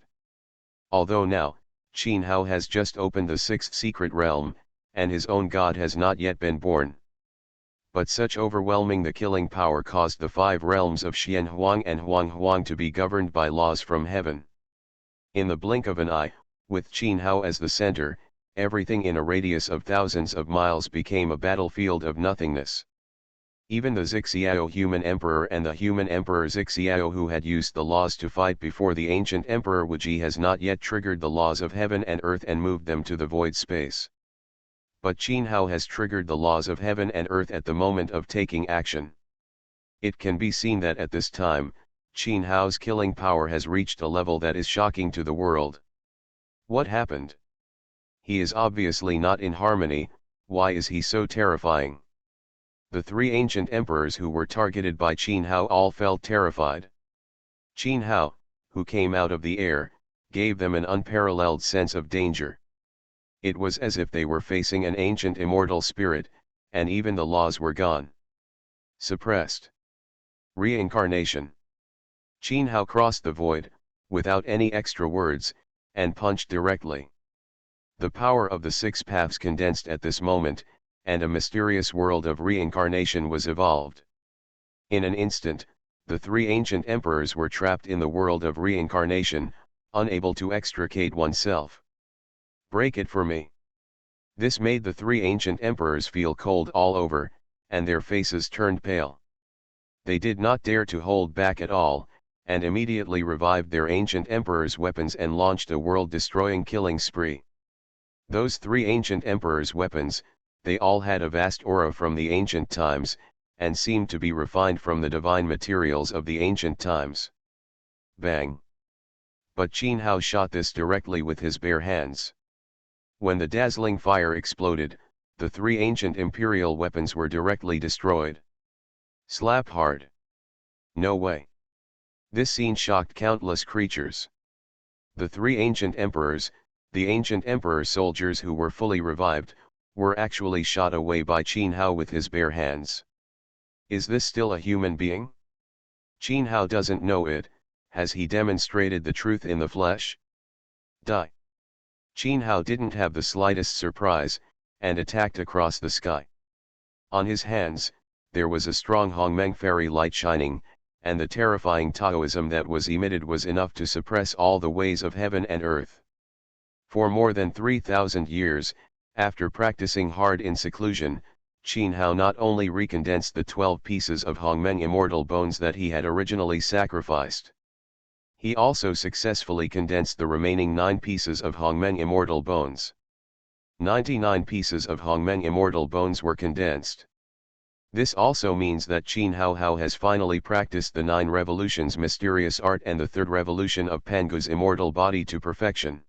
Although now, Qin Hao has just opened the sixth secret realm, and his own god has not yet been born. But such overwhelming the killing power caused the 5 realms of Xian Huang and Huang Huang to be governed by laws from heaven. In the blink of an eye, with Qin Hao as the center, everything in a radius of thousands of miles became a battlefield of nothingness. Even the Xiao human emperor and the human emperor Xiao, who had used the laws to fight before the ancient emperor Wuji, has not yet triggered the laws of heaven and earth and moved them to the void space. But Qin Hao has triggered the laws of heaven and earth at the moment of taking action. It can be seen that at this time, Qin Hao's killing power has reached a level that is shocking to the world. What happened? He is obviously not in harmony. Why is he so terrifying? The three ancient emperors who were targeted by Qin Hao all felt terrified. Qin Hao, who came out of the air, gave them an unparalleled sense of danger. It was as if they were facing an ancient immortal spirit, and even the laws were gone. Suppressed. Reincarnation. Qin Hao crossed the void, without any extra words, and punched directly. The power of the six paths condensed at this moment, and a mysterious world of reincarnation was evolved. In an instant, the three ancient emperors were trapped in the world of reincarnation, unable to extricate oneself. Break it for me. This made the three ancient emperors feel cold all over, and their faces turned pale. They did not dare to hold back at all, and immediately revived their ancient emperors' weapons and launched a world-destroying killing spree. Those three ancient emperors' weapons, they all had a vast aura from the ancient times, and seemed to be refined from the divine materials of the ancient times. Bang! But Qin Hao shot this directly with his bare hands. When the dazzling fire exploded, the three ancient imperial weapons were directly destroyed. Slap hard. No way. This scene shocked countless creatures. The three ancient emperors, the ancient emperor soldiers who were fully revived, were actually shot away by Qin Hao with his bare hands. Is this still a human being? Qin Hao doesn't know it. Has he demonstrated the truth in the flesh? Die. Qin Hao didn't have the slightest surprise, and attacked across the sky. On his hands, there was a strong Hongmeng fairy light shining, and the terrifying Taoism that was emitted was enough to suppress all the ways of heaven and earth. For more than 3,000 years, after practicing hard in seclusion, Qin Hao not only recondensed the 12 pieces of Hongmeng immortal bones that he had originally sacrificed. He also successfully condensed the remaining 9 pieces of Hongmeng immortal bones. 99 pieces of Hongmeng immortal bones were condensed. This also means that Qin Hao has finally practiced the 9 revolutions mysterious art and the 3rd revolution of Pangu's immortal body to perfection.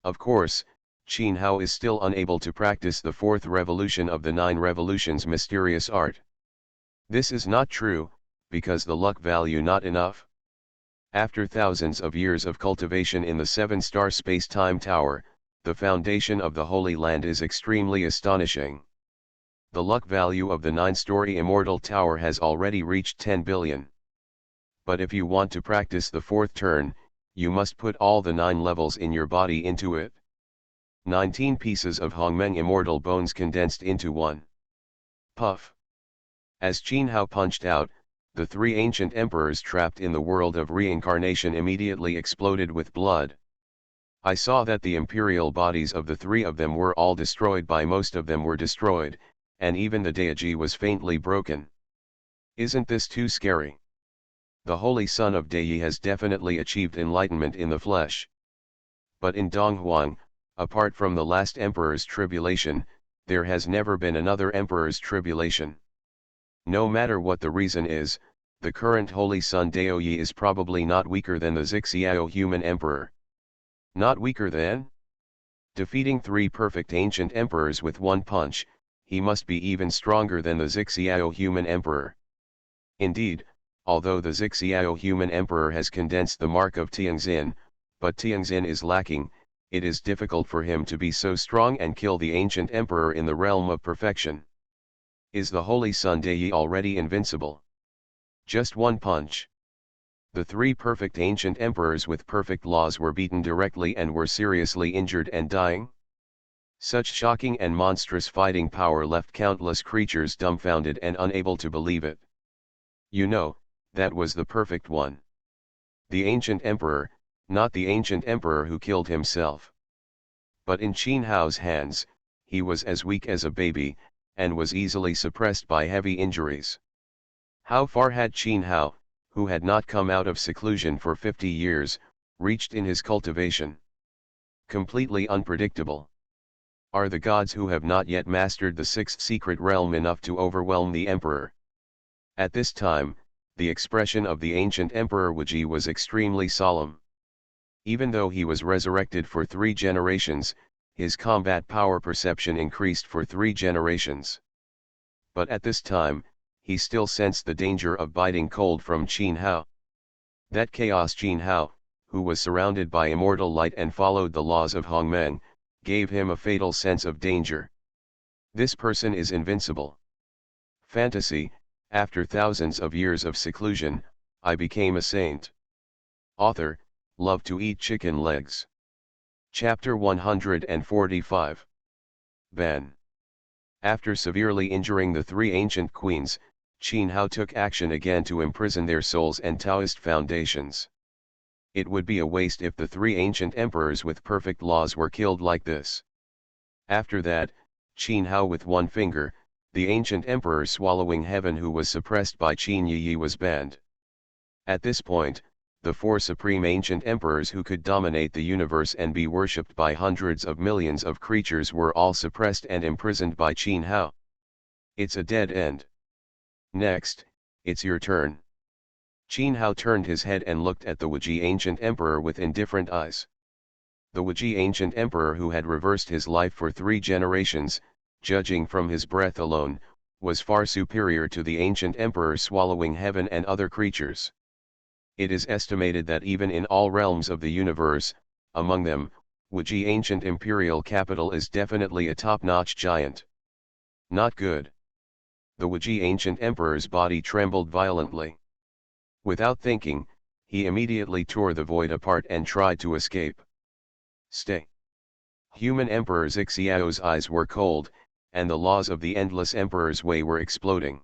Of course, Qin Hao is still unable to practice the 4th revolution of the 9 revolutions mysterious art. This is not true, because the luck value not enough. After thousands of years of cultivation in the 7-star space-time tower, the foundation of the Holy Land is extremely astonishing. The luck value of the 9-story immortal tower has already reached 10 billion. But if you want to practice the 4th turn, you must put all the 9 levels in your body into it. 19 pieces of Hongmeng immortal bones condensed into one puff. As Qin Hao punched out, the 3 ancient emperors trapped in the world of reincarnation immediately exploded with blood. I saw that the imperial bodies of the 3 of them were all destroyed. Most of them were destroyed, and even the Deiji was faintly broken. Isn't this too scary? The Holy Son of Dei has definitely achieved enlightenment in the flesh. But in Donghuang, apart from the last emperor's tribulation, there has never been another emperor's tribulation. No matter what the reason is, the current Holy Son Daoyi is probably not weaker than the Xiao human emperor. Not weaker than? Defeating 3 perfect ancient emperors with one punch, he must be even stronger than the Xiao human emperor. Indeed, although the Xiao human emperor has condensed the mark of Tianxin, but Tianxin is lacking, it is difficult for him to be so strong and kill the ancient emperor in the realm of perfection. Is the Holy Son Dei already invincible? Just one punch. The 3 perfect ancient emperors with perfect laws were beaten directly and were seriously injured and dying. Such shocking and monstrous fighting power left countless creatures dumbfounded and unable to believe it. You know, that was the perfect one. The ancient emperor, not the ancient emperor who killed himself. But in Qin Hao's hands, he was as weak as a baby, and was easily suppressed by heavy injuries. How far had Qin Hao, who had not come out of seclusion for 50 years, reached in his cultivation? Completely unpredictable. Are the gods who have not yet mastered the sixth secret realm enough to overwhelm the emperor? At this time, the expression of the ancient emperor Wuji was extremely solemn. Even though he was resurrected for 3 generations, his combat power perception increased for 3 generations. But at this time, he still sensed the danger of biting cold from Qin Hao. That chaos Qin Hao, who was surrounded by immortal light and followed the laws of Hongmen, gave him a fatal sense of danger. This person is invincible. Fantasy, after thousands of years of seclusion, I became a saint. Author, love to eat chicken legs. Chapter 145. Ban. After severely injuring the 3 ancient queens, Qin Hao took action again to imprison their souls and Taoist foundations. It would be a waste if the 3 ancient emperors with perfect laws were killed like this. After that, Qin Hao with one finger, the ancient emperor swallowing heaven who was suppressed by Qin Yi was banned. At this point, the 4 supreme ancient emperors who could dominate the universe and be worshipped by hundreds of millions of creatures were all suppressed and imprisoned by Qin Hao. It's a dead end. Next, it's your turn. Qin Hao turned his head and looked at the Wuji ancient emperor with indifferent eyes. The Wuji ancient emperor who had reversed his life for 3 generations, judging from his breath alone, was far superior to the ancient emperor swallowing heaven and other creatures. It is estimated that even in all realms of the universe, among them, Wuji ancient imperial capital is definitely a top-notch giant. Not good. The Wuji ancient emperor's body trembled violently. Without thinking, he immediately tore the void apart and tried to escape. Stay. Human Emperor Xiao's eyes were cold, and the laws of the endless emperor's way were exploding.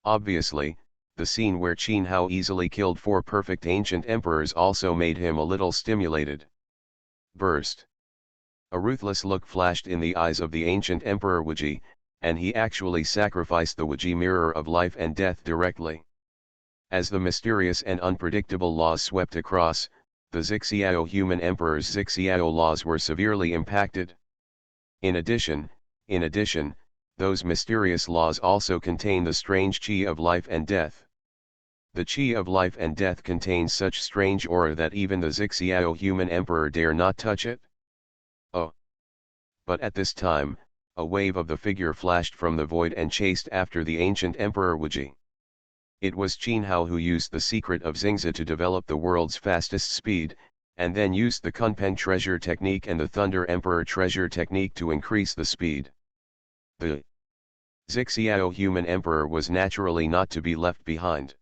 Obviously, the scene where Qin Hao easily killed 4 perfect ancient emperors also made him a little stimulated. Burst. A ruthless look flashed in the eyes of the ancient emperor Wuji, and he actually sacrificed the Wuji mirror of life and death directly. As the mysterious and unpredictable laws swept across, the Xiao human emperor's Xiao laws were severely impacted. In addition, those mysterious laws also contain the strange qi of life and death. The qi of life and death contains such strange aura that even the Xiao human emperor dare not touch it. Oh! But at this time, a wave of the figure flashed from the void and chased after the ancient emperor Wuji. It was Qin Hao who used the secret of Xingzi to develop the world's fastest speed, and then used the Kunpeng treasure technique and the Thunder Emperor treasure technique to increase the speed. The Xiao human emperor was naturally not to be left behind.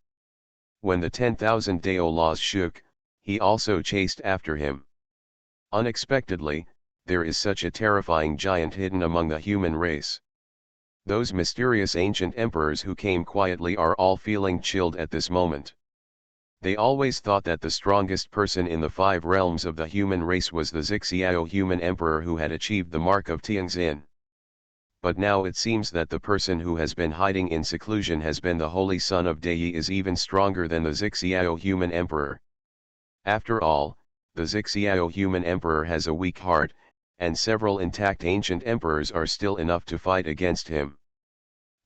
When the 10,000 Dao laws shook, he also chased after him. Unexpectedly, there is such a terrifying giant hidden among the human race. Those mysterious ancient emperors who came quietly are all feeling chilled at this moment. They always thought that the strongest person in the 5 realms of the human race was the Xiao human emperor who had achieved the mark of Tianxin. But now it seems that the person who has been hiding in seclusion has been the holy son of Dei is even stronger than the Xiao human emperor. After all, the Xiao human emperor has a weak heart, and several intact ancient emperors are still enough to fight against him.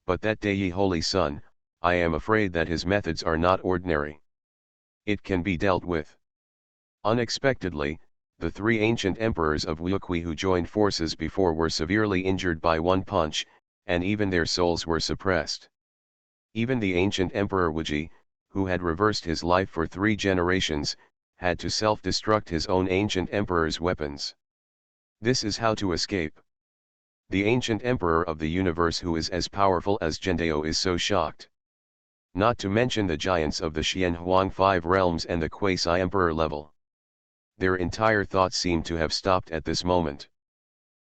But that Dei holy son, I am afraid that his methods are not ordinary. It can be dealt with. Unexpectedly, the 3 ancient emperors of Wuqi who joined forces before were severely injured by one punch, and even their souls were suppressed. Even the ancient emperor Wuji, who had reversed his life for 3 generations, had to self-destruct his own ancient emperor's weapons. This is how to escape. The ancient emperor of the universe who is as powerful as Zhendao is so shocked. Not to mention the giants of the Xianhuang 5 realms and the quasi-emperor level. Their entire thoughts seem to have stopped at this moment.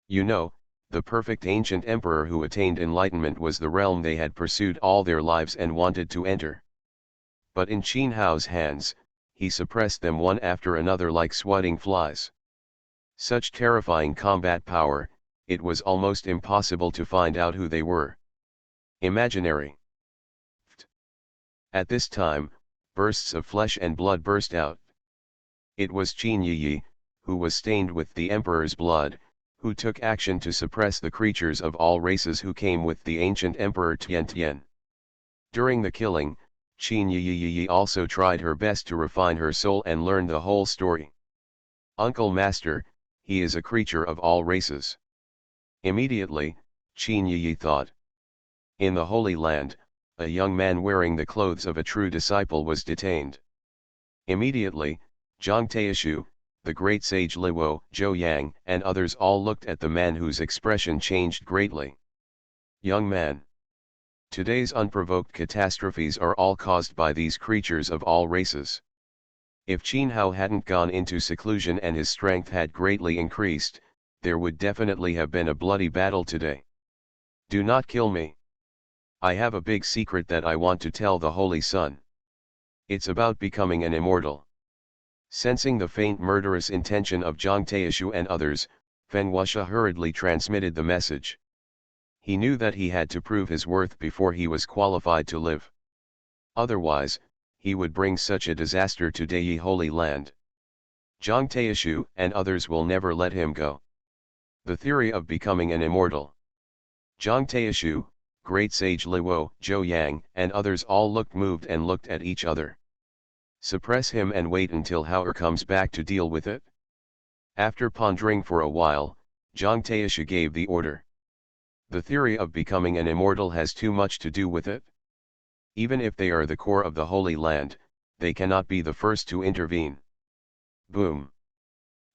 You know, the perfect ancient emperor who attained enlightenment was the realm they had pursued all their lives and wanted to enter. But in Qin Hao's hands, he suppressed them one after another like swatting flies. Such terrifying combat power, it was almost impossible to find out who they were. Imaginary. At this time, bursts of flesh and blood burst out. It was Qin Yi, who was stained with the emperor's blood, who took action to suppress the creatures of all races who came with the ancient emperor Tian. During the killing, Qin Yi also tried her best to refine her soul and learn the whole story. Uncle Master, he is a creature of all races. Immediately, Qin Yi thought. In the Holy Land, a young man wearing the clothes of a true disciple was detained. Immediately, Zhang Taishu, the great sage Liwo, Zhou Yang, and others all looked at the man whose expression changed greatly. Young man. Today's unprovoked catastrophes are all caused by these creatures of all races. If Qin Hao hadn't gone into seclusion and his strength had greatly increased, there would definitely have been a bloody battle today. Do not kill me. I have a big secret that I want to tell the Holy Sun. It's about becoming an immortal. Sensing the faint murderous intention of Zhang Taishu and others, Feng Wuxia hurriedly transmitted the message. He knew that he had to prove his worth before he was qualified to live. Otherwise, he would bring such a disaster to Dei Holy Land. Zhang Taishu and others will never let him go. The theory of becoming an immortal. Zhang Taishu, great sage Liwo, Zhou Yang, and others all looked moved and looked at each other. Suppress him and wait until Hao comes back to deal with it. After pondering for a while, Zhang Taishu gave the order. The theory of becoming an immortal has too much to do with it. Even if they are the core of the Holy Land, they cannot be the first to intervene. Boom.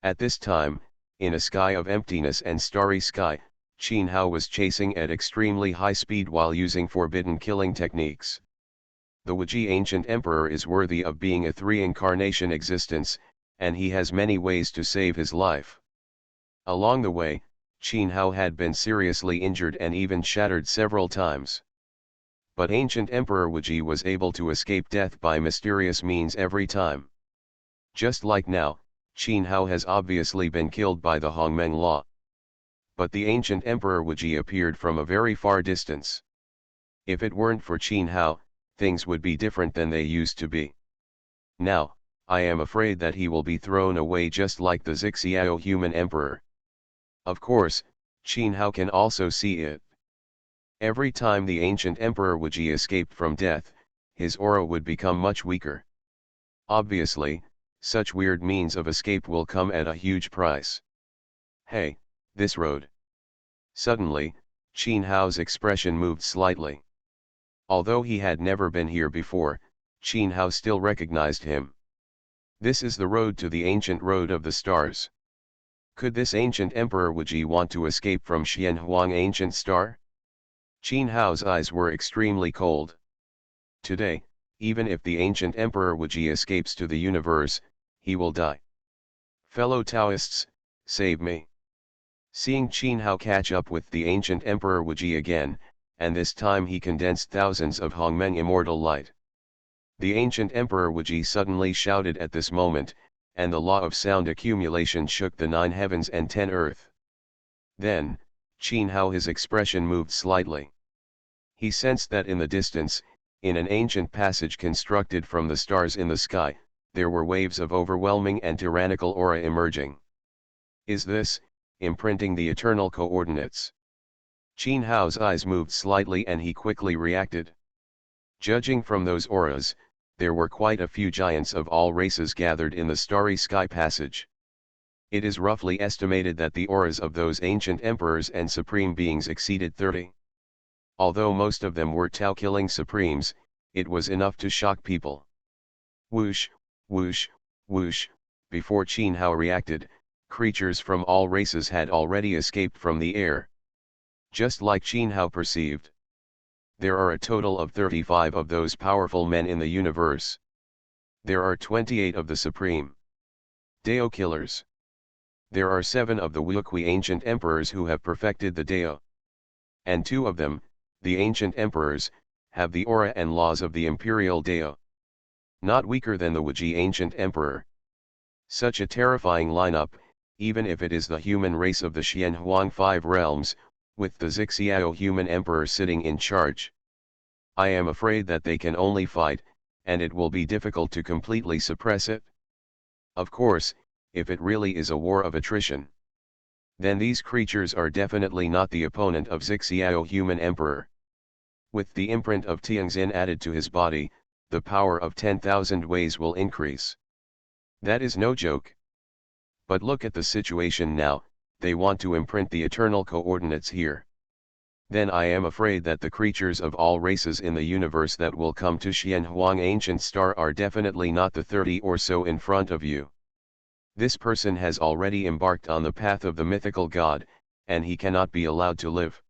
At this time, in a sky of emptiness and starry sky, Qin Hao was chasing at extremely high speed while using forbidden killing techniques. The Wuji ancient emperor is worthy of being a three-incarnation existence, and he has many ways to save his life. Along the way, Qin Hao had been seriously injured and even shattered several times. But ancient Emperor Wuji was able to escape death by mysterious means every time. Just like now, Qin Hao has obviously been killed by the Hongmeng law. But the ancient Emperor Wuji appeared from a very far distance. If it weren't for Qin Hao, things would be different than they used to be. Now, I am afraid that he will be thrown away just like the Zixiao human emperor. Of course, Qin Hao can also see it. Every time the ancient Emperor Wuji escaped from death, his aura would become much weaker. Obviously, such weird means of escape will come at a huge price. Hey, this road. Suddenly, Qin Hao's expression moved slightly. Although he had never been here before, Qin Hao still recognized him. This is the road to the ancient road of the stars. Could this ancient Emperor Wuji want to escape from Xianhuang ancient star? Qin Hao's eyes were extremely cold. Today, even if the ancient Emperor Wuji escapes to the universe, he will die. Fellow Taoists, save me. Seeing Qin Hao catch up with the ancient Emperor Wuji again, and this time he condensed thousands of Hongmeng immortal light. The ancient Emperor Wuji suddenly shouted at this moment, and the law of sound accumulation shook the 9 heavens and 10 earth. Then, Qin Hao his expression moved slightly. He sensed that in the distance, in an ancient passage constructed from the stars in the sky, there were waves of overwhelming and tyrannical aura emerging. Is this, imprinting the eternal coordinates? Qin Hao's eyes moved slightly and he quickly reacted. Judging from those auras, there were quite a few giants of all races gathered in the starry sky passage. It is roughly estimated that the auras of those ancient emperors and supreme beings exceeded 30. Although most of them were Tao-killing supremes, it was enough to shock people. Whoosh, whoosh, whoosh, before Qin Hao reacted, creatures from all races had already escaped from the air. Just like Qin Hao perceived. There are a total of 35 of those powerful men in the universe. There are 28 of the supreme Dao killers. There are 7 of the Wuqi ancient emperors who have perfected the Dao. And 2 of them, the ancient emperors, have the aura and laws of the imperial Dao. Not weaker than the Wuji ancient emperor. Such a terrifying lineup, even if it is the human race of the Xianhuang Five Realms, with the Zixiao human emperor sitting in charge. I am afraid that they can only fight, and it will be difficult to completely suppress it. Of course, if it really is a war of attrition, then these creatures are definitely not the opponent of Zixiao human emperor. With the imprint of Tianxin added to his body, the power of 10,000 ways will increase. That is no joke. But look at the situation now, they want to imprint the eternal coordinates here. Then I am afraid that the creatures of all races in the universe that will come to Xianhuang Ancient Star are definitely not the 30 or so in front of you. This person has already embarked on the path of the mythical god, and he cannot be allowed to live.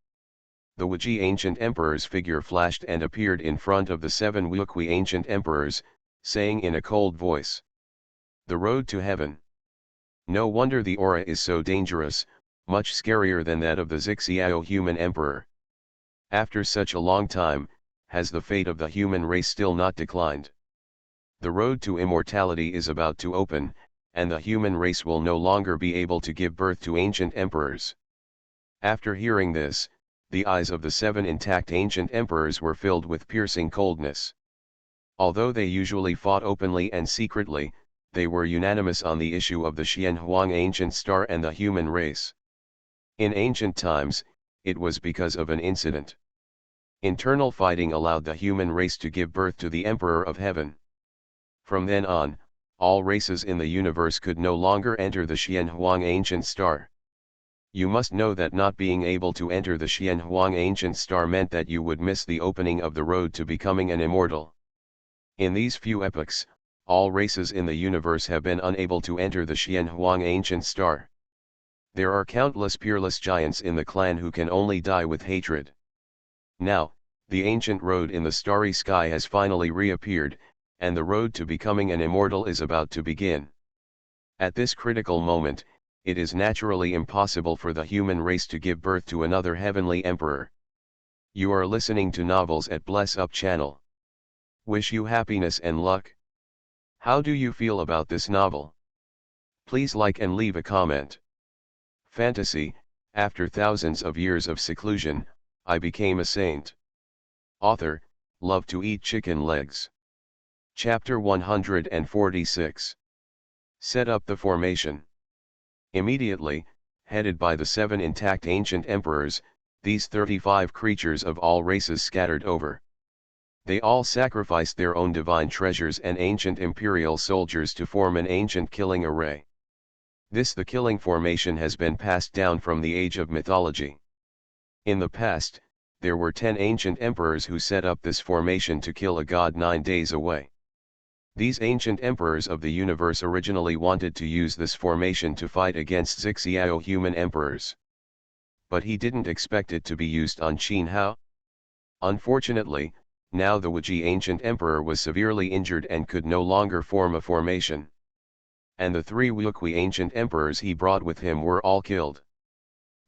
The Wuji Ancient Emperor's figure flashed and appeared in front of the 7 Wuqi Ancient Emperors, saying in a cold voice, "The road to heaven." No wonder the aura is so dangerous, much scarier than that of the Zixiao human emperor. After such a long time, has the fate of the human race still not declined? The road to immortality is about to open, and the human race will no longer be able to give birth to ancient emperors. After hearing this, the eyes of the 7 intact ancient emperors were filled with piercing coldness. Although they usually fought openly and secretly, they were unanimous on the issue of the Xianhuang Ancient Star and the human race. In ancient times, it was because of an incident. Internal fighting allowed the human race to give birth to the Emperor of Heaven. From then on, all races in the universe could no longer enter the Xianhuang Ancient Star. You must know that not being able to enter the Xianhuang Ancient Star meant that you would miss the opening of the road to becoming an immortal. In these few epochs, all races in the universe have been unable to enter the Xianhuang Ancient Star. There are countless peerless giants in the clan who can only die with hatred. Now, the ancient road in the starry sky has finally reappeared, and the road to becoming an immortal is about to begin. At this critical moment, it is naturally impossible for the human race to give birth to another heavenly emperor. You are listening to Novels at Bless Up channel. Wish you happiness and luck. How do you feel about this novel? Please like and leave a comment. Fantasy, after thousands of years of seclusion, I became a saint. Author, love to eat chicken legs. Chapter 146. Set up the formation. Immediately, headed by the 7 intact ancient emperors, these 35 creatures of all races scattered over. They all sacrificed their own divine treasures and ancient imperial soldiers to form an ancient killing array. The killing formation has been passed down from the age of mythology. In the past, there were 10 ancient emperors who set up this formation to kill a god 9 days away. These ancient emperors of the universe originally wanted to use this formation to fight against Zixiao human emperors. But he didn't expect it to be used on Qin Hao. Unfortunately, now the Wuji ancient emperor was severely injured and could no longer form a formation. And the 3 Wuqi ancient emperors he brought with him were all killed.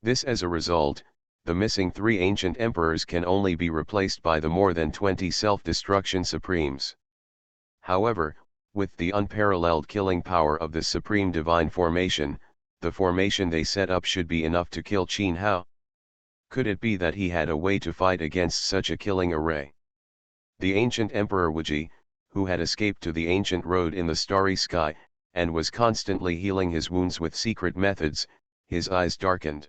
As a result, the missing 3 ancient emperors can only be replaced by the more than 20 self-destruction supremes. However, with the unparalleled killing power of this supreme divine formation, the formation they set up should be enough to kill Qin Hao. Could it be that he had a way to fight against such a killing array? The ancient Emperor Wuji, who had escaped to the ancient road in the starry sky, and was constantly healing his wounds with secret methods, his eyes darkened.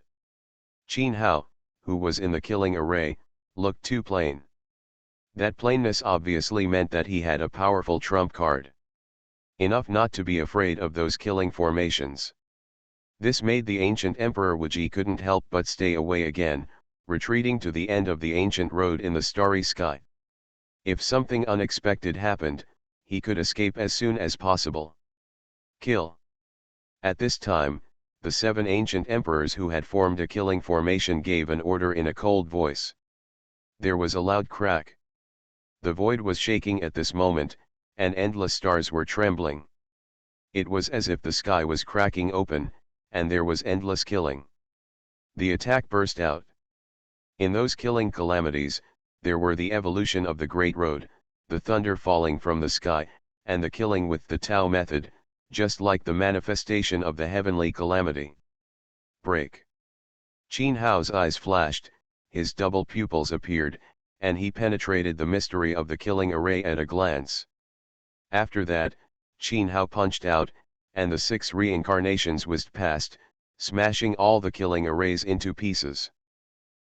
Qin Hao, who was in the killing array, looked too plain. That plainness obviously meant that he had a powerful trump card. Enough not to be afraid of those killing formations. This made the ancient Emperor Wuji couldn't help but stay away again, retreating to the end of the ancient road in the starry sky. If something unexpected happened, he could escape as soon as possible. Kill. At this time, the 7 ancient emperors who had formed a killing formation gave an order in a cold voice. There was a loud crack. The void was shaking at this moment, and endless stars were trembling. It was as if the sky was cracking open, and there was endless killing. The attack burst out. In those killing calamities, there were the evolution of the Great Road, the thunder falling from the sky, and the killing with the Tao method, just like the manifestation of the heavenly calamity. Break. Qin Hao's eyes flashed, his double pupils appeared, and he penetrated the mystery of the killing array at a glance. After that, Qin Hao punched out, and the 6 reincarnations whizzed past, smashing all the killing arrays into pieces.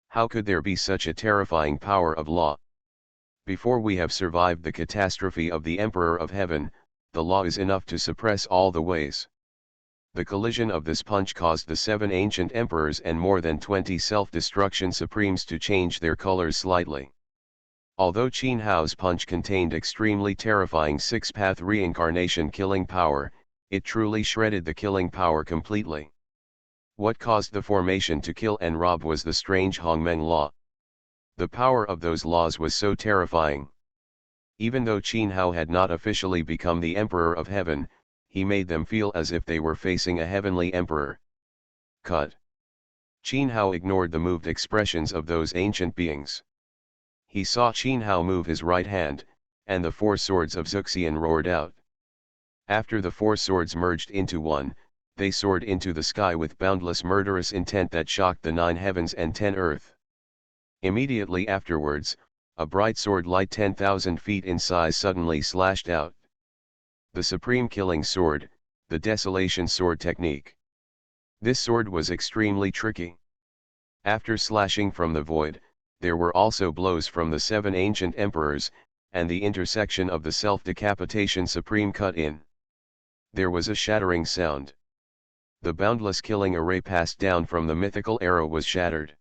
How could there be such a terrifying power of law? Before we have survived the catastrophe of the Emperor of Heaven, the law is enough to suppress all the ways. The collision of this punch caused the 7 ancient emperors and more than 20 self-destruction supremes to change their colors slightly. Although Qin Hao's punch contained extremely terrifying 6-path reincarnation killing power, it truly shredded the killing power completely. What caused the formation to kill and rob was the strange Hongmeng law. The power of those laws was so terrifying. Even though Qin Hao had not officially become the Emperor of Heaven, he made them feel as if they were facing a heavenly emperor. Cut. Qin Hao ignored the moved expressions of those ancient beings. He saw Qin Hao move his right hand, and the 4 swords of Zuxian roared out. After the 4 swords merged into one, they soared into the sky with boundless murderous intent that shocked the 9 heavens and 10 earth. Immediately afterwards, a bright sword light 10,000 feet in size suddenly slashed out. The supreme killing sword, the desolation sword technique. This sword was extremely tricky. After slashing from the void, there were also blows from the 7 ancient emperors, and the intersection of the self-decapitation supreme cut in. There was a shattering sound. The boundless killing array passed down from the mythical arrow was shattered.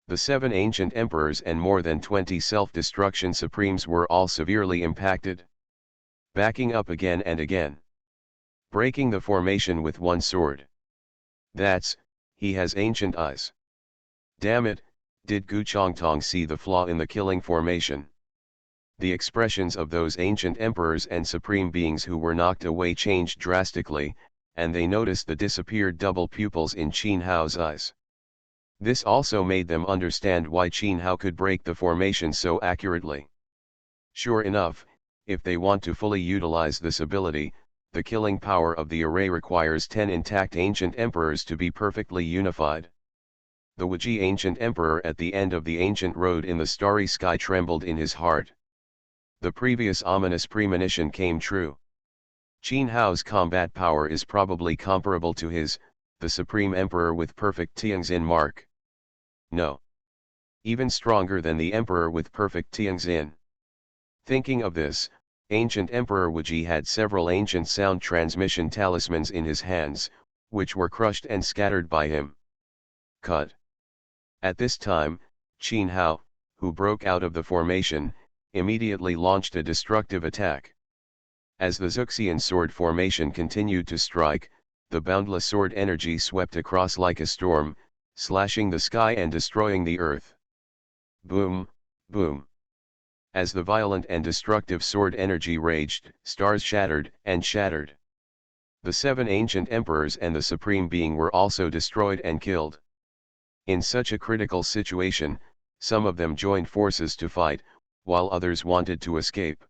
The 7 ancient emperors and more than 20 self-destruction supremes were all severely impacted. Backing up again and again. Breaking the formation with one sword. That's, he has ancient eyes. Damn it, did Gu Chongtong see the flaw in the killing formation? The expressions of those ancient emperors and supreme beings who were knocked away changed drastically, and they noticed the disappeared double pupils in Qin Hao's eyes. This also made them understand why Qin Hao could break the formation so accurately. Sure enough, if they want to fully utilize this ability, the killing power of the array requires 10 intact ancient emperors to be perfectly unified. The Wuji ancient emperor at the end of the ancient road in the starry sky trembled in his heart. The previous ominous premonition came true. Qin Hao's combat power is probably comparable to his, the Supreme Emperor with perfect Tianxin mark. No. Even stronger than the Emperor with perfect Tianxin. Thinking of this, ancient Emperor Wuji had several ancient sound transmission talismans in his hands, which were crushed and scattered by him. Cut. At this time, Qin Hao, who broke out of the formation, immediately launched a destructive attack. As the Zuxian sword formation continued to strike, the boundless sword energy swept across like a storm, slashing the sky and destroying the earth. Boom, boom. As the violent and destructive sword energy raged, stars shattered and shattered. The 7 ancient emperors and the supreme being were also destroyed and killed. In such a critical situation, some of them joined forces to fight, while others wanted to escape.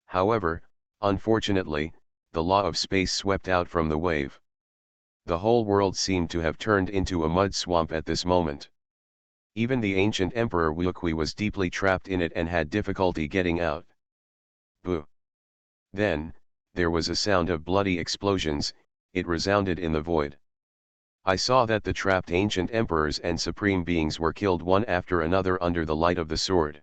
However, unfortunately, the law of space swept out from the wave. The whole world seemed to have turned into a mud swamp at this moment. Even the ancient Emperor Wuqi was deeply trapped in it and had difficulty getting out. Boo! Then, there was a sound of bloody explosions, it resounded in the void. I saw that the trapped ancient emperors and supreme beings were killed one after another under the light of the sword.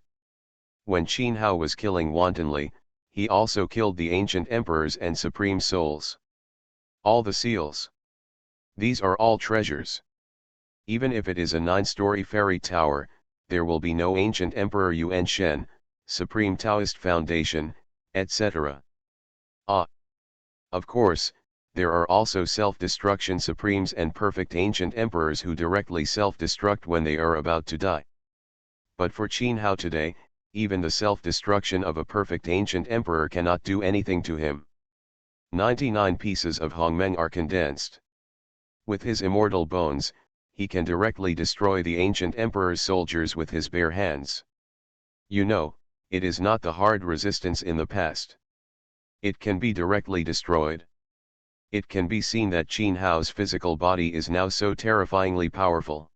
When Qin Hao was killing wantonly, he also killed the ancient emperors and supreme souls. All the seals. These are all treasures. Even if it is a 9-story fairy tower, there will be no ancient emperor Yuan Shen, supreme Taoist foundation, etc. Ah! Of course, there are also self-destruction supremes and perfect ancient emperors who directly self-destruct when they are about to die. But for Qin Hao today, even the self-destruction of a perfect ancient emperor cannot do anything to him. 99 pieces of Hongmeng are condensed. With his immortal bones, he can directly destroy the ancient emperor's soldiers with his bare hands. You know, it is not the hard resistance in the past. It can be directly destroyed. It can be seen that Qin Hao's physical body is now so terrifyingly powerful.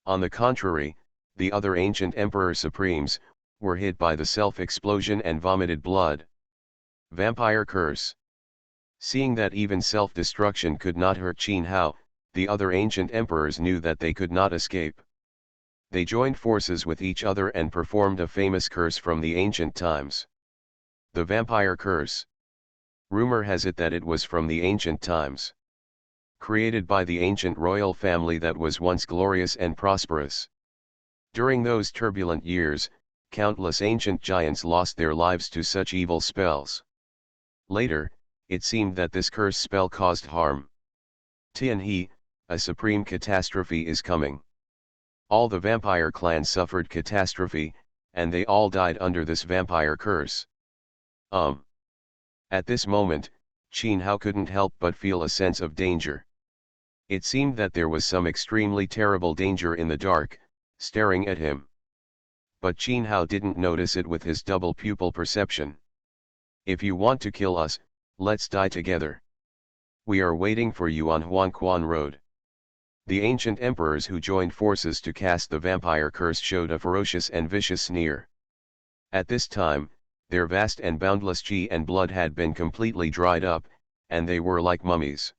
On the contrary, the other ancient Emperor Supremes were hit by the self-explosion and vomited blood. Vampire Curse. Seeing that even self-destruction could not hurt Qin Hao, the other ancient emperors knew that they could not escape. They joined forces with each other and performed a famous curse from the ancient times. The Vampire Curse. Rumor has it that it was from the ancient times. Created by the ancient royal family that was once glorious and prosperous. During those turbulent years, countless ancient giants lost their lives to such evil spells. Later, it seemed that this curse spell caused harm. Tianhe, a supreme catastrophe is coming. All the vampire clans suffered catastrophe, and they all died under this vampire curse. At this moment, Qin Hao couldn't help but feel a sense of danger. It seemed that there was some extremely terrible danger in the dark, staring at him. But Qin Hao didn't notice it with his double pupil perception. If you want to kill us, let's die together. We are waiting for you on Huangquan Road. The ancient emperors who joined forces to cast the vampire curse showed a ferocious and vicious sneer. At this time, their vast and boundless qi and blood had been completely dried up, and they were like mummies.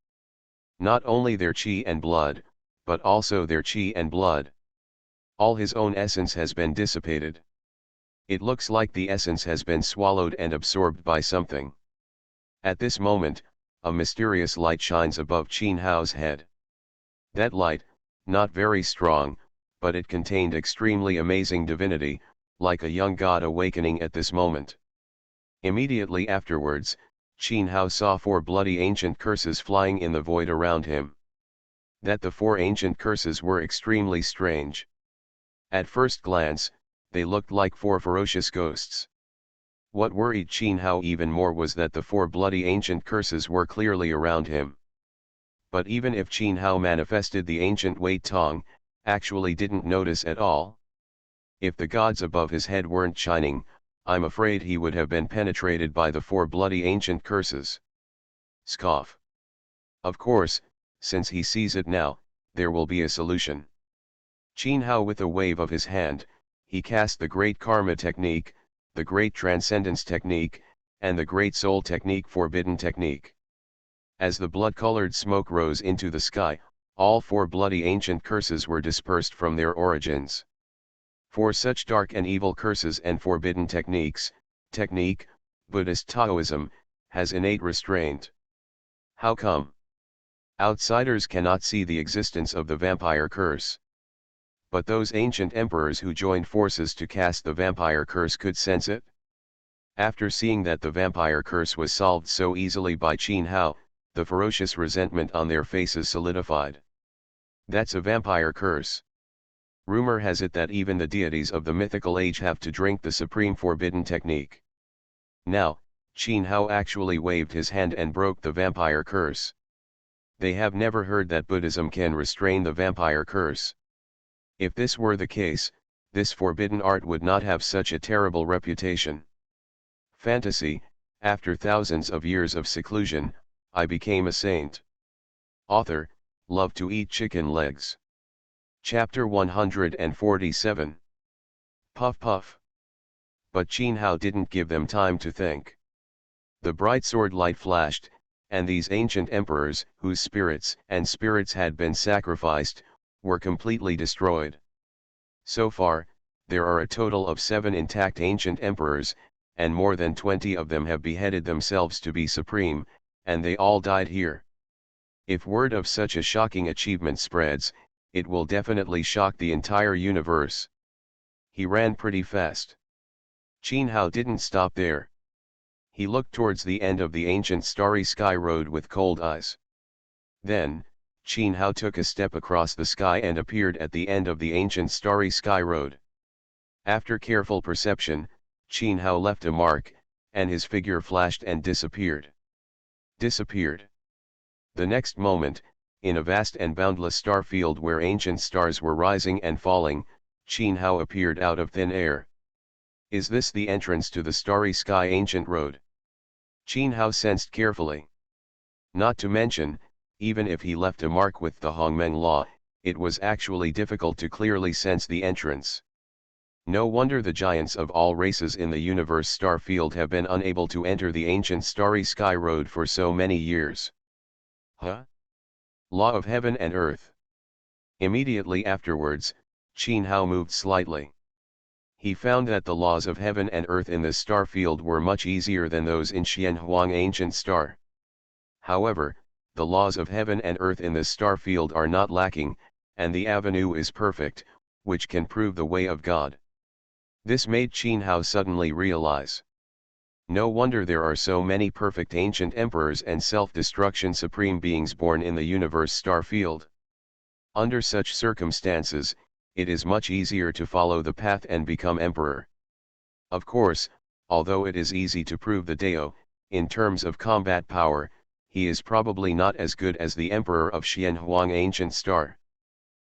Not only their qi and blood, but also their qi and blood. All his own essence has been dissipated. It looks like the essence has been swallowed and absorbed by something. At this moment, a mysterious light shines above Qin Hao's head. That light, not very strong, but it contained extremely amazing divinity, like a young god awakening at this moment. Immediately afterwards, Qin Hao saw 4 bloody ancient curses flying in the void around him. That the 4 ancient curses were extremely strange. At first glance, they looked like 4 ferocious ghosts. What worried Qin Hao even more was that the 4 bloody ancient curses were clearly around him. But even if Qin Hao manifested the ancient Wei Tong, actually didn't notice at all. If the gods above his head weren't shining, I'm afraid he would have been penetrated by the 4 bloody ancient curses. Scoff. Of course, since he sees it now, there will be a solution. Qin Hao with a wave of his hand, he cast the Great Karma Technique, the Great Transcendence Technique, and the Great Soul Technique Forbidden Technique. As the blood-colored smoke rose into the sky, all 4 bloody ancient curses were dispersed from their origins. For such dark and evil curses and forbidden technique, Buddhist Taoism, has innate restraint. How come? Outsiders cannot see the existence of the vampire curse. But those ancient emperors who joined forces to cast the vampire curse could sense it. After seeing that the vampire curse was solved so easily by Qin Hao, the ferocious resentment on their faces solidified. That's a vampire curse. Rumor has it that even the deities of the mythical age have to drink the supreme forbidden technique. Now, Qin Hao actually waved his hand and broke the vampire curse. They have never heard that Buddhism can restrain the vampire curse. If this were the case, this forbidden art would not have such a terrible reputation. Fantasy, after thousands of years of seclusion, I became a saint. Author, love to eat chicken legs. Chapter 147. Puff puff. But Qin Hao didn't give them time to think. The bright sword light flashed, and these ancient emperors, whose spirits had been sacrificed, were completely destroyed. So far, there are a total of 7 intact ancient emperors, and more than 20 of them have beheaded themselves to be supreme, and they all died here. If word of such a shocking achievement spreads, it will definitely shock the entire universe. He ran pretty fast. Qin Hao didn't stop there. He looked towards the end of the ancient starry sky road with cold eyes. Then, Qin Hao took a step across the sky and appeared at the end of the ancient starry sky road. After careful perception, Qin Hao left a mark, and his figure flashed and disappeared. Disappeared. The next moment, in a vast and boundless star field where ancient stars were rising and falling, Qin Hao appeared out of thin air. Is this the entrance to the starry sky ancient road? Qin Hao sensed carefully. Not to mention, even if he left a mark with the Hongmeng law, it was actually difficult to clearly sense the entrance. No wonder the giants of all races in the universe star field have been unable to enter the ancient starry sky road for so many years. Huh? Law of heaven and earth. Immediately afterwards, Qin Hao moved slightly. He found that the laws of heaven and earth in this star field were much easier than those in Xianhuang ancient star. However, the laws of heaven and earth in this star field are not lacking, and the avenue is perfect, which can prove the way of God. This made Qin Hao suddenly realize. No wonder there are so many perfect ancient emperors and self-destruction supreme beings born in the universe star field. Under such circumstances, it is much easier to follow the path and become emperor. Of course, although it is easy to prove the Dao, in terms of combat power, he is probably not as good as the emperor of Xianhuang ancient star.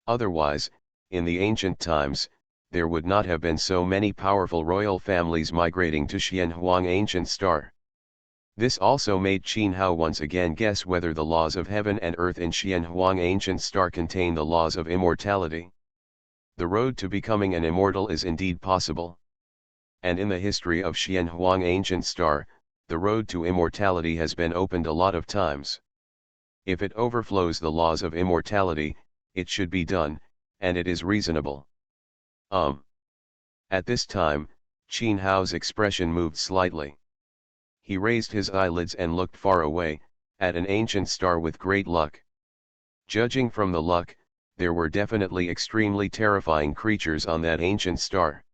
Otherwise, in the ancient times, there would not have been so many powerful royal families migrating to Xianhuang ancient star. This also made Qin Hao once again guess whether the laws of heaven and earth in Xianhuang ancient star contain the laws of immortality. The road to becoming an immortal is indeed possible. And in the history of Xianhuang ancient star, the road to immortality has been opened a lot of times. If it overflows the laws of immortality, it should be done, and it is reasonable. At this time, Qin Hao's expression moved slightly. He raised his eyelids and looked far away, at an ancient star with great luck. Judging from the luck, there were definitely extremely terrifying creatures on that ancient star.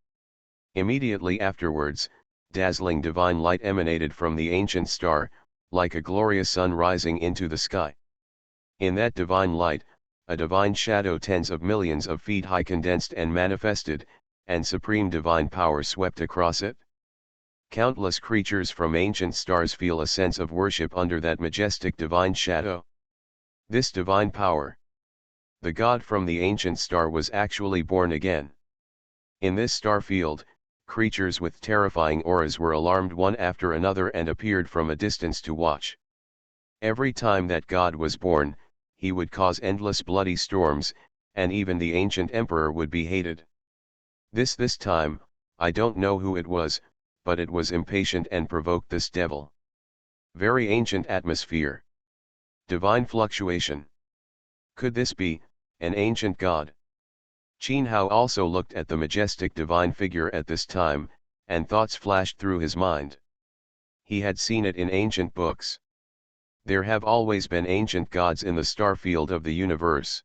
Immediately afterwards, dazzling divine light emanated from the ancient star, like a glorious sun rising into the sky. In that divine light, a divine shadow tens of millions of feet high condensed and manifested, and supreme divine power swept across it. Countless creatures from ancient stars feel a sense of worship under that majestic divine shadow. This divine power, the God from the ancient star, was actually born again. In this star field, creatures with terrifying auras were alarmed one after another and appeared from a distance to watch. Every time that God was born, he would cause endless bloody storms, and even the ancient emperor would be hated. This time, I don't know who it was, but it was impatient and provoked this devil. Very ancient atmosphere. Divine fluctuation. Could this be an ancient god? Qin Hao also looked at the majestic divine figure at this time, and thoughts flashed through his mind. He had seen it in ancient books. There have always been ancient gods in the star field of the universe.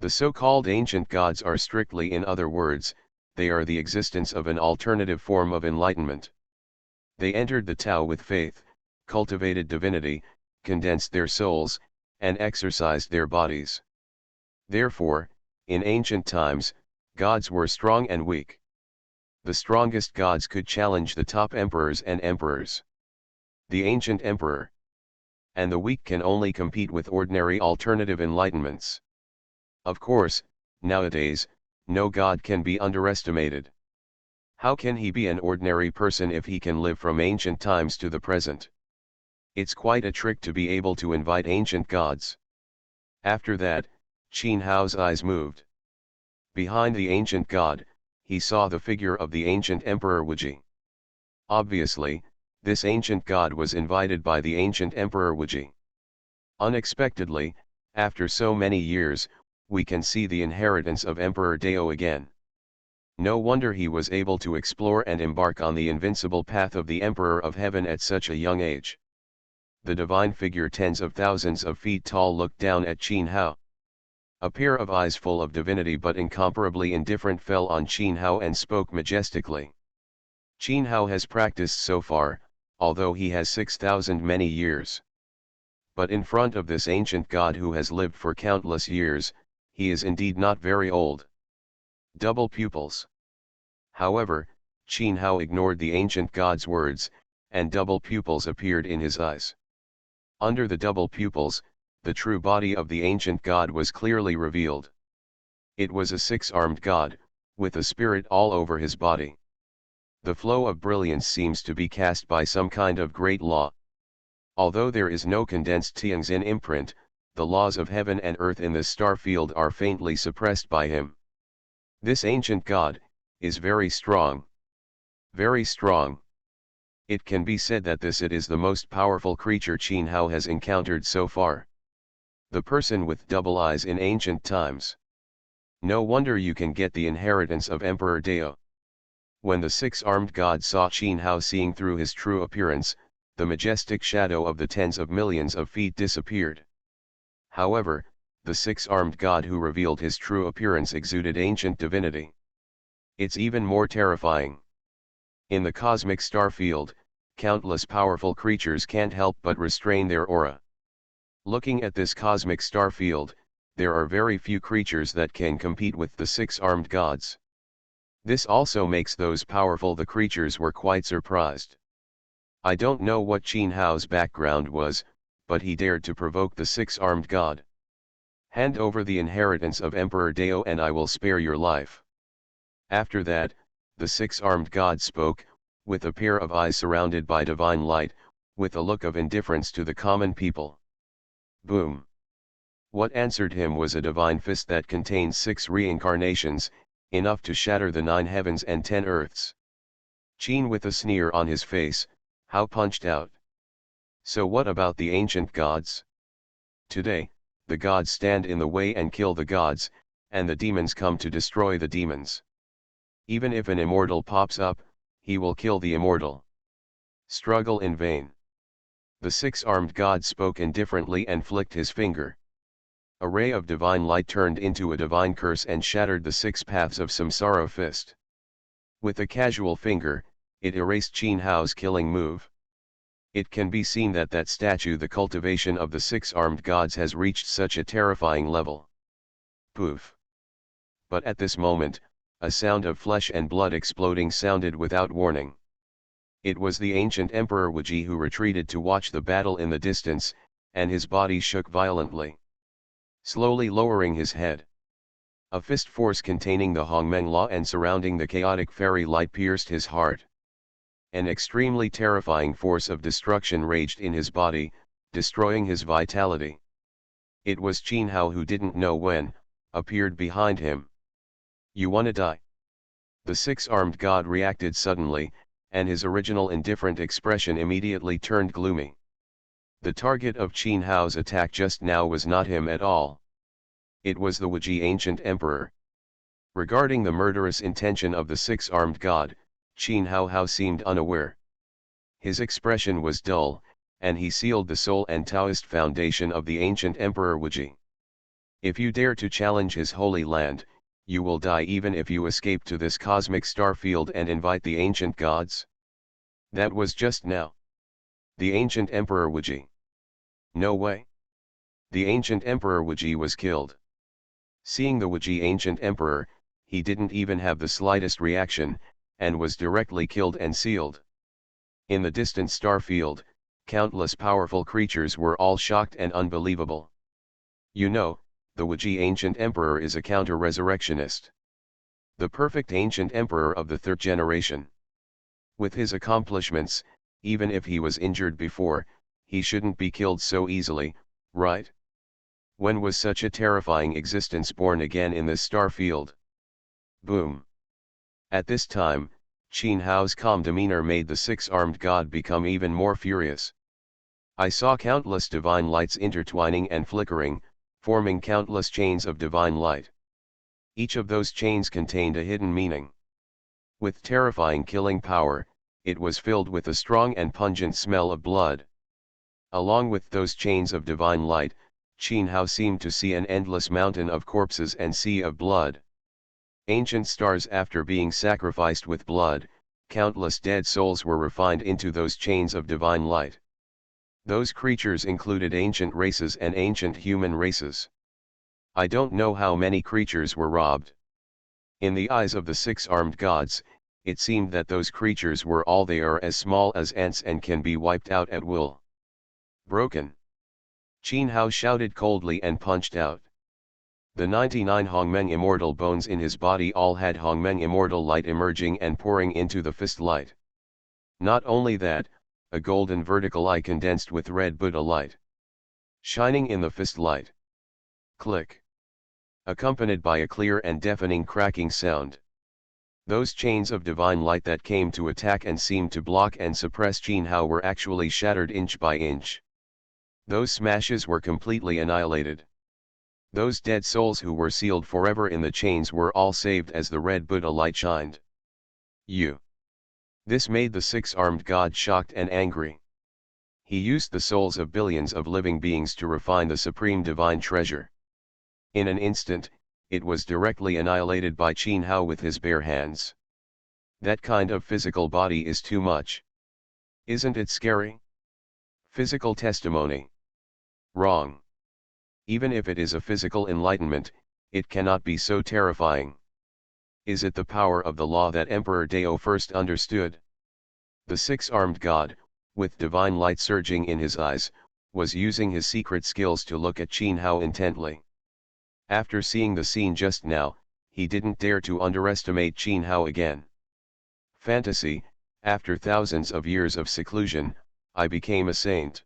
The so-called ancient gods are strictly, in other words, they are the existence of an alternative form of enlightenment. They entered the Tao with faith, cultivated divinity, condensed their souls, and exercised their bodies. Therefore, in ancient times, gods were strong and weak. The strongest gods could challenge the top emperors and emperors. The ancient emperor. And the weak can only compete with ordinary alternative enlightenments. Of course, nowadays, no god can be underestimated. How can he be an ordinary person if he can live from ancient times to the present? It's quite a trick to be able to invite ancient gods. After that, Qin Hao's eyes moved. Behind the ancient god, he saw the figure of the ancient emperor Wuji. Obviously, this ancient god was invited by the ancient emperor Wuji. Unexpectedly, after so many years, we can see the inheritance of Emperor Dao again. No wonder he was able to explore and embark on the invincible path of the Emperor of Heaven at such a young age. The divine figure tens of thousands of feet tall looked down at Qin Hao. A pair of eyes full of divinity but incomparably indifferent fell on Qin Hao and spoke majestically. Qin Hao has practiced so far, although he has 6,000 many years. But in front of this ancient god who has lived for countless years, he is indeed not very old. Double pupils. However, Qin Hao ignored the ancient god's words, and double pupils appeared in his eyes. Under the double pupils, the true body of the ancient god was clearly revealed. It was a six-armed god, with a spirit all over his body. The flow of brilliance seems to be cast by some kind of great law. Although there is no condensed Tianxin imprint, the laws of heaven and earth in this star field are faintly suppressed by him. This ancient god is very strong. Very strong. It can be said that it is the most powerful creature Qin Hao has encountered so far. The person with double eyes in ancient times. No wonder you can get the inheritance of Emperor Dao. When the six-armed god saw Qin Hao seeing through his true appearance, the majestic shadow of the tens of millions of feet disappeared. However, the six-armed god who revealed his true appearance exuded ancient divinity. It's even more terrifying. In the cosmic star field, countless powerful creatures can't help but restrain their aura. Looking at this cosmic star field, there are very few creatures that can compete with the six-armed gods. This also makes those powerful the creatures were quite surprised. I don't know what Qin Hao's background was, but he dared to provoke the six-armed god. Hand over the inheritance of Emperor Dao and I will spare your life. After that, the six-armed god spoke, with a pair of eyes surrounded by divine light, with a look of indifference to the common people. Boom! What answered him was a divine fist that contained 6 reincarnations, enough to shatter the 9 heavens and 10 earths. Qin, with a sneer on his face, Hao punched out. So what about the ancient gods? Today, the gods stand in the way and kill the gods, and the demons come to destroy the demons. Even if an immortal pops up, he will kill the immortal. Struggle in vain. The six-armed god spoke indifferently and flicked his finger. A ray of divine light turned into a divine curse and shattered the 6 paths of samsara fist. With a casual finger, it erased Qin Hao's killing move. It can be seen that statue, the cultivation of the six-armed gods, has reached such a terrifying level. Poof! But at this moment, a sound of flesh and blood exploding sounded without warning. It was the ancient Emperor Wuji who retreated to watch the battle in the distance, and his body shook violently. Slowly lowering his head, a fist force containing the Hongmeng law and surrounding the chaotic fairy light pierced his heart. An extremely terrifying force of destruction raged in his body, destroying his vitality. It was Qin Hao, who didn't know when, appeared behind him. You wanna die? The six-armed god reacted suddenly, and his original indifferent expression immediately turned gloomy. The target of Qin Hao's attack just now was not him at all. It was the Wuji ancient emperor. Regarding the murderous intention of the six-armed god, Qin Hao seemed unaware. His expression was dull, and he sealed the soul and Taoist foundation of the ancient Emperor Wuji. If you dare to challenge his holy land, you will die, even if you escape to this cosmic star field and invite the ancient gods. That was just now. The ancient Emperor Wuji. No way. The ancient Emperor Wuji was killed. Seeing the Wuji ancient emperor, he didn't even have the slightest reaction, and was directly killed and sealed. In the distant star field, countless powerful creatures were all shocked and unbelievable. You know, the Wuji ancient emperor is a counter-resurrectionist. The perfect ancient emperor of the 3rd generation. With his accomplishments, even if he was injured before, he shouldn't be killed so easily, right? When was such a terrifying existence born again in this star field? Boom! At this time, Qin Hao's calm demeanor made the six-armed god become even more furious. I saw countless divine lights intertwining and flickering, forming countless chains of divine light. Each of those chains contained a hidden meaning. With terrifying killing power, it was filled with a strong and pungent smell of blood. Along with those chains of divine light, Qin Hao seemed to see an endless mountain of corpses and sea of blood. Ancient stars, after being sacrificed with blood, countless dead souls were refined into those chains of divine light. Those creatures included ancient races and ancient human races. I don't know how many creatures were robbed. In the eyes of the six-armed gods, it seemed that those creatures were all they are, as small as ants, and can be wiped out at will. Broken. Qin Hao shouted coldly and punched out. The 99 Hongmeng immortal bones in his body all had Hongmeng immortal light emerging and pouring into the fist light. Not only that, a golden vertical eye condensed with red Buddha light, shining in the fist light. Click. Accompanied by a clear and deafening cracking sound. Those chains of divine light that came to attack and seemed to block and suppress Jin Hao were actually shattered inch by inch. Those smashes were completely annihilated. Those dead souls who were sealed forever in the chains were all saved as the red Buddha light shined. This made the six-armed god shocked and angry. He used the souls of billions of living beings to refine the supreme divine treasure. In an instant, it was directly annihilated by Jin Hao with his bare hands. That kind of physical body is too much. Isn't it scary? Physical testimony. Wrong. Even if it is a physical enlightenment, it cannot be so terrifying. Is it the power of the law that Emperor Dao first understood? The six-armed god, with divine light surging in his eyes, was using his secret skills to look at Jin Hao intently. After seeing the scene just now, he didn't dare to underestimate Jin Hao again. Fantasy, after thousands of years of seclusion, I became a saint.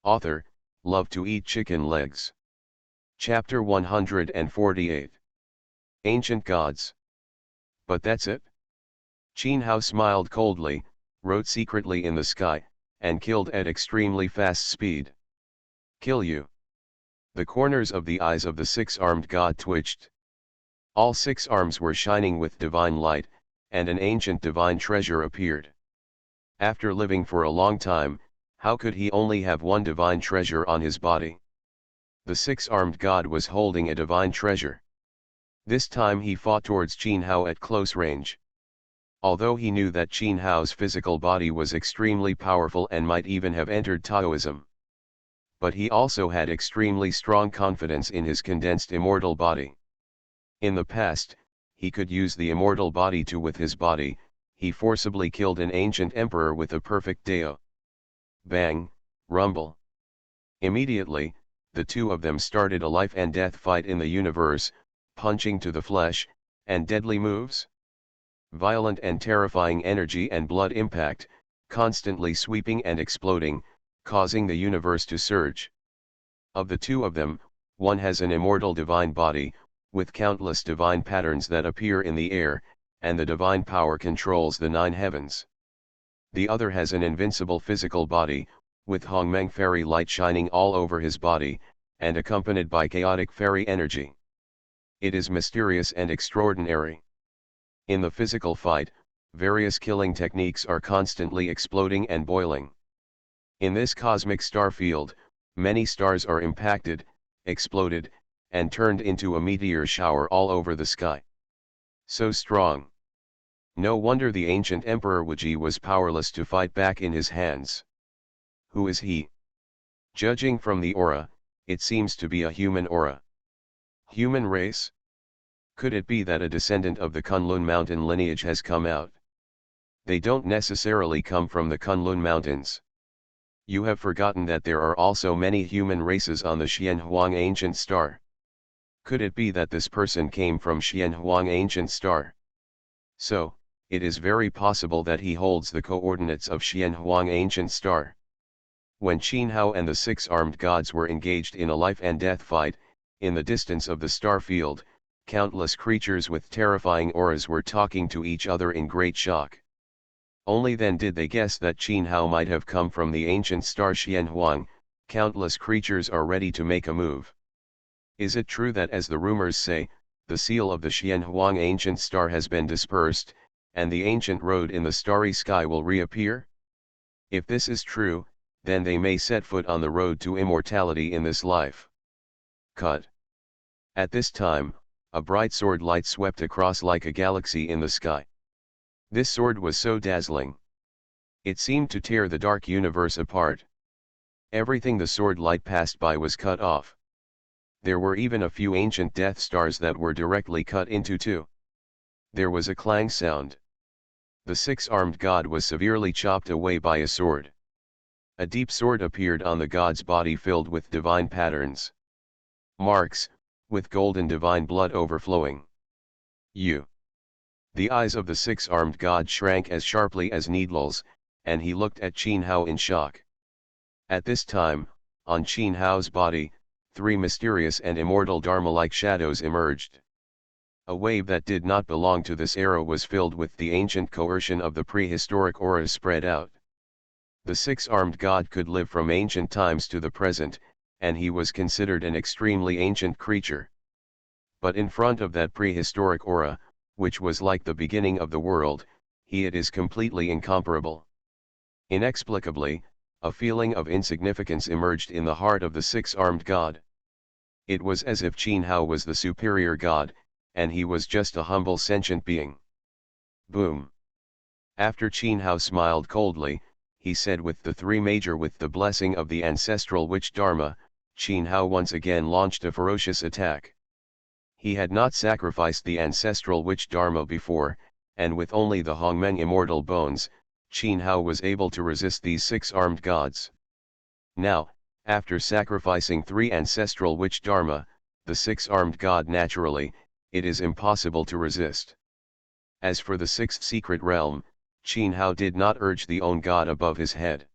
Author, love to eat chicken legs. Chapter 148. Ancient Gods. But that's it? Jin Hao smiled coldly, wrote secretly in the sky, and killed at extremely fast speed. Kill you. The corners of the eyes of the six-armed god twitched. All six arms were shining with divine light, and an ancient divine treasure appeared. After living for a long time, how could he only have one divine treasure on his body? The six-armed god was holding a divine treasure. This time he fought towards Jin Hao at close range. Although he knew that Jin Hao's physical body was extremely powerful and might even have entered Taoism. But he also had extremely strong confidence in his condensed immortal body. In the past, he could use the immortal body to with his body, he forcibly killed an ancient emperor with a perfect Dao. Bang, rumble. Immediately, the two of them started a life and death fight in the universe, punching to the flesh, and deadly moves. Violent and terrifying energy and blood impact, constantly sweeping and exploding, causing the universe to surge. Of the two of them, one has an immortal divine body, with countless divine patterns that appear in the air, and the divine power controls the nine heavens. The other has an invincible physical body, with Hongmeng fairy light shining all over his body, and accompanied by chaotic fairy energy. It is mysterious and extraordinary. In the physical fight, various killing techniques are constantly exploding and boiling. In this cosmic star field, many stars are impacted, exploded, and turned into a meteor shower all over the sky. So strong. No wonder the ancient Emperor Wuji was powerless to fight back in his hands. Who is he? Judging from the aura, it seems to be a human aura. Human race? Could it be that a descendant of the Kunlun mountain lineage has come out? They don't necessarily come from the Kunlun mountains. You have forgotten that there are also many human races on the Xianhuang ancient star. Could it be that this person came from Xianhuang ancient star? So, it is very possible that he holds the coordinates of Xianhuang ancient star. When Jin Hao and the six-armed gods were engaged in a life and death fight, in the distance of the star field, countless creatures with terrifying auras were talking to each other in great shock. Only then did they guess that Jin Hao might have come from the ancient star Xianhuang. Countless creatures are ready to make a move. Is it true that, as the rumors say, the seal of the Xianhuang ancient star has been dispersed, and the ancient road in the starry sky will reappear? If this is true, then they may set foot on the road to immortality in this life. Cut. At this time, a bright sword light swept across like a galaxy in the sky. This sword was so dazzling. It seemed to tear the dark universe apart. Everything the sword light passed by was cut off. There were even a few ancient death stars that were directly cut into too. There was a clang sound. The six-armed god was severely chopped away by a sword. A deep sword appeared on the god's body filled with divine patterns. Marks, with golden divine blood overflowing. The eyes of the six-armed god shrank as sharply as needles, and he looked at Qin Hao in shock. At this time, on Qin Hao's body, three mysterious and immortal Dharma-like shadows emerged. A wave that did not belong to this era was filled with the ancient coercion of the prehistoric aura spread out. The six-armed god could live from ancient times to the present, and he was considered an extremely ancient creature. But in front of that prehistoric aura, which was like the beginning of the world, it is completely incomparable. Inexplicably, a feeling of insignificance emerged in the heart of the six-armed god. It was as if Qin Hao was the superior god, and he was just a humble sentient being. Boom. After Qin Hao smiled coldly, he said with the blessing of the ancestral witch Dharma, Qin Hao once again launched a ferocious attack. He had not sacrificed the ancestral witch Dharma before, and with only the Hongmeng immortal bones, Qin Hao was able to resist these six-armed gods. Now, after sacrificing three ancestral witch Dharma, the six-armed god naturally, it is impossible to resist. As for the sixth secret realm, Qin Hao did not urge the own god above his head.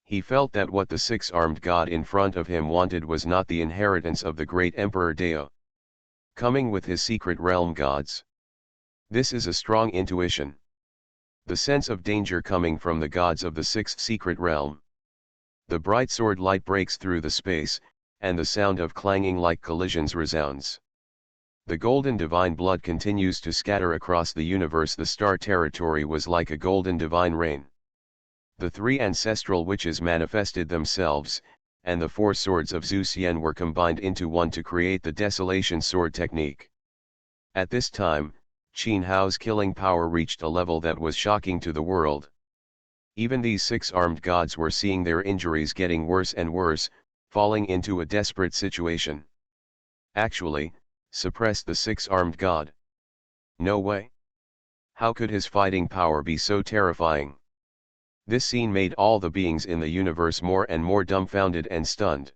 He felt that what the six-armed god in front of him wanted was not the inheritance of the great Emperor Dao. Coming with his secret realm gods. This is a strong intuition. The sense of danger coming from the gods of the sixth secret realm. The bright sword light breaks through the space, and the sound of clanging like collisions resounds. The golden divine blood continues to scatter across the universe. The star territory was like a golden divine rain. The three ancestral witches manifested themselves, and the four swords of Zhu Xian were combined into one to create the desolation sword technique. At this time, Qin Hao's killing power reached a level that was shocking to the world. Even these six-armed gods were seeing their injuries getting worse and worse, falling into a desperate situation. Actually, suppress the six-armed god. No way. How could his fighting power be so terrifying? This scene made all the beings in the universe more and more dumbfounded and stunned.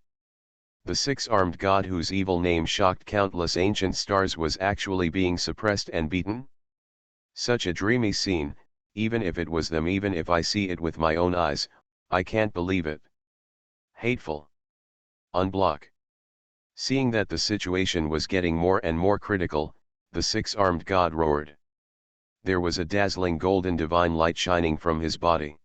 The six-armed god whose evil name shocked countless ancient stars was actually being suppressed and beaten? Such a dreamy scene, even if it was them, even if I see it with my own eyes, I can't believe it. Hateful. Unblock. Seeing that the situation was getting more and more critical, the six-armed god roared. There was a dazzling golden divine light shining from his body.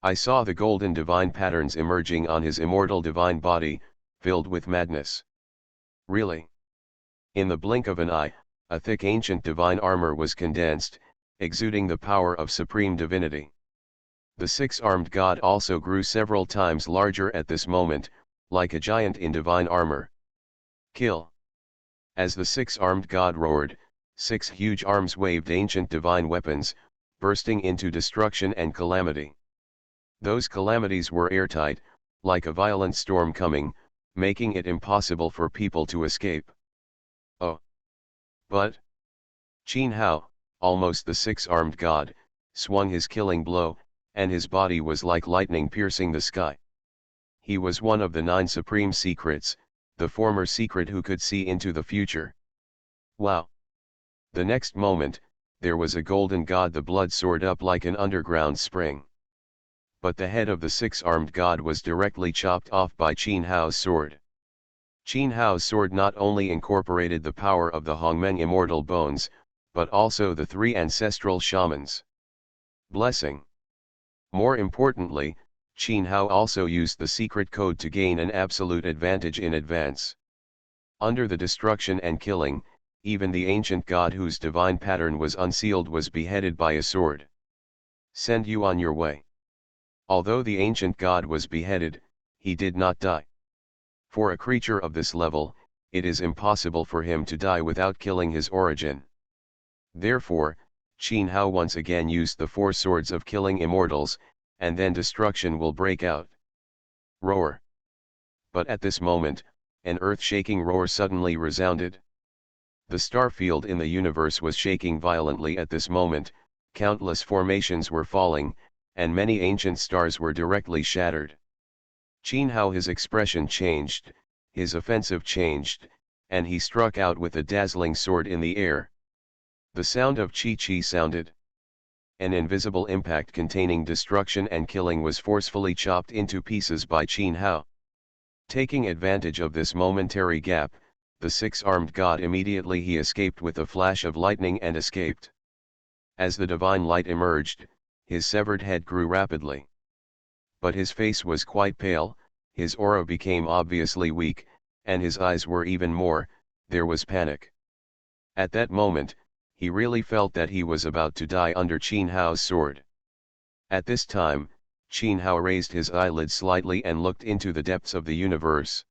I saw the golden divine patterns emerging on his immortal divine body, filled with madness. Really? In the blink of an eye, a thick ancient divine armor was condensed, exuding the power of supreme divinity. The six-armed god also grew several times larger at this moment, like a giant in divine armor. Kill. As the six-armed god roared, six huge arms waved ancient divine weapons, bursting into destruction and calamity. Those calamities were airtight, like a violent storm coming, making it impossible for people to escape. Oh! But Qin Hao, almost the six-armed god, swung his killing blow, and his body was like lightning piercing the sky. He was one of the 9 supreme secrets, the former secret who could see into the future. Wow! The next moment, there was a golden god, the blood soared up like an underground spring. But the head of the six-armed god was directly chopped off by Qin Hao's sword. Qin Hao's sword not only incorporated the power of the Hongmeng immortal bones, but also the 3 ancestral shamans. Blessing. More importantly, Qin Hao also used the secret code to gain an absolute advantage in advance. Under the destruction and killing, even the ancient god whose divine pattern was unsealed was beheaded by a sword. Send you on your way. Although the ancient god was beheaded, he did not die. For a creature of this level, it is impossible for him to die without killing his origin. Therefore, Qin Hao once again used the 4 swords of killing immortals, and then destruction will break out. Roar. But at this moment, an earth-shaking roar suddenly resounded. The star field in the universe was shaking violently at this moment, countless formations were falling, and many ancient stars were directly shattered. Qin Hao, his expression changed, his offensive changed, and he struck out with a dazzling sword in the air. The sound of chi-chi sounded. an invisible impact containing destruction and killing was forcefully chopped into pieces by Qin Hao. Taking advantage of this momentary gap, the six-armed god immediately he escaped with a flash of lightning and escaped. As the divine light emerged, his severed head grew rapidly. But his face was quite pale, his aura became obviously weak, and his eyes were even more, there was panic. At that moment, he really felt that he was about to die under Qin Hao's sword. At this time, Qin Hao raised his eyelids slightly and looked into the depths of the universe.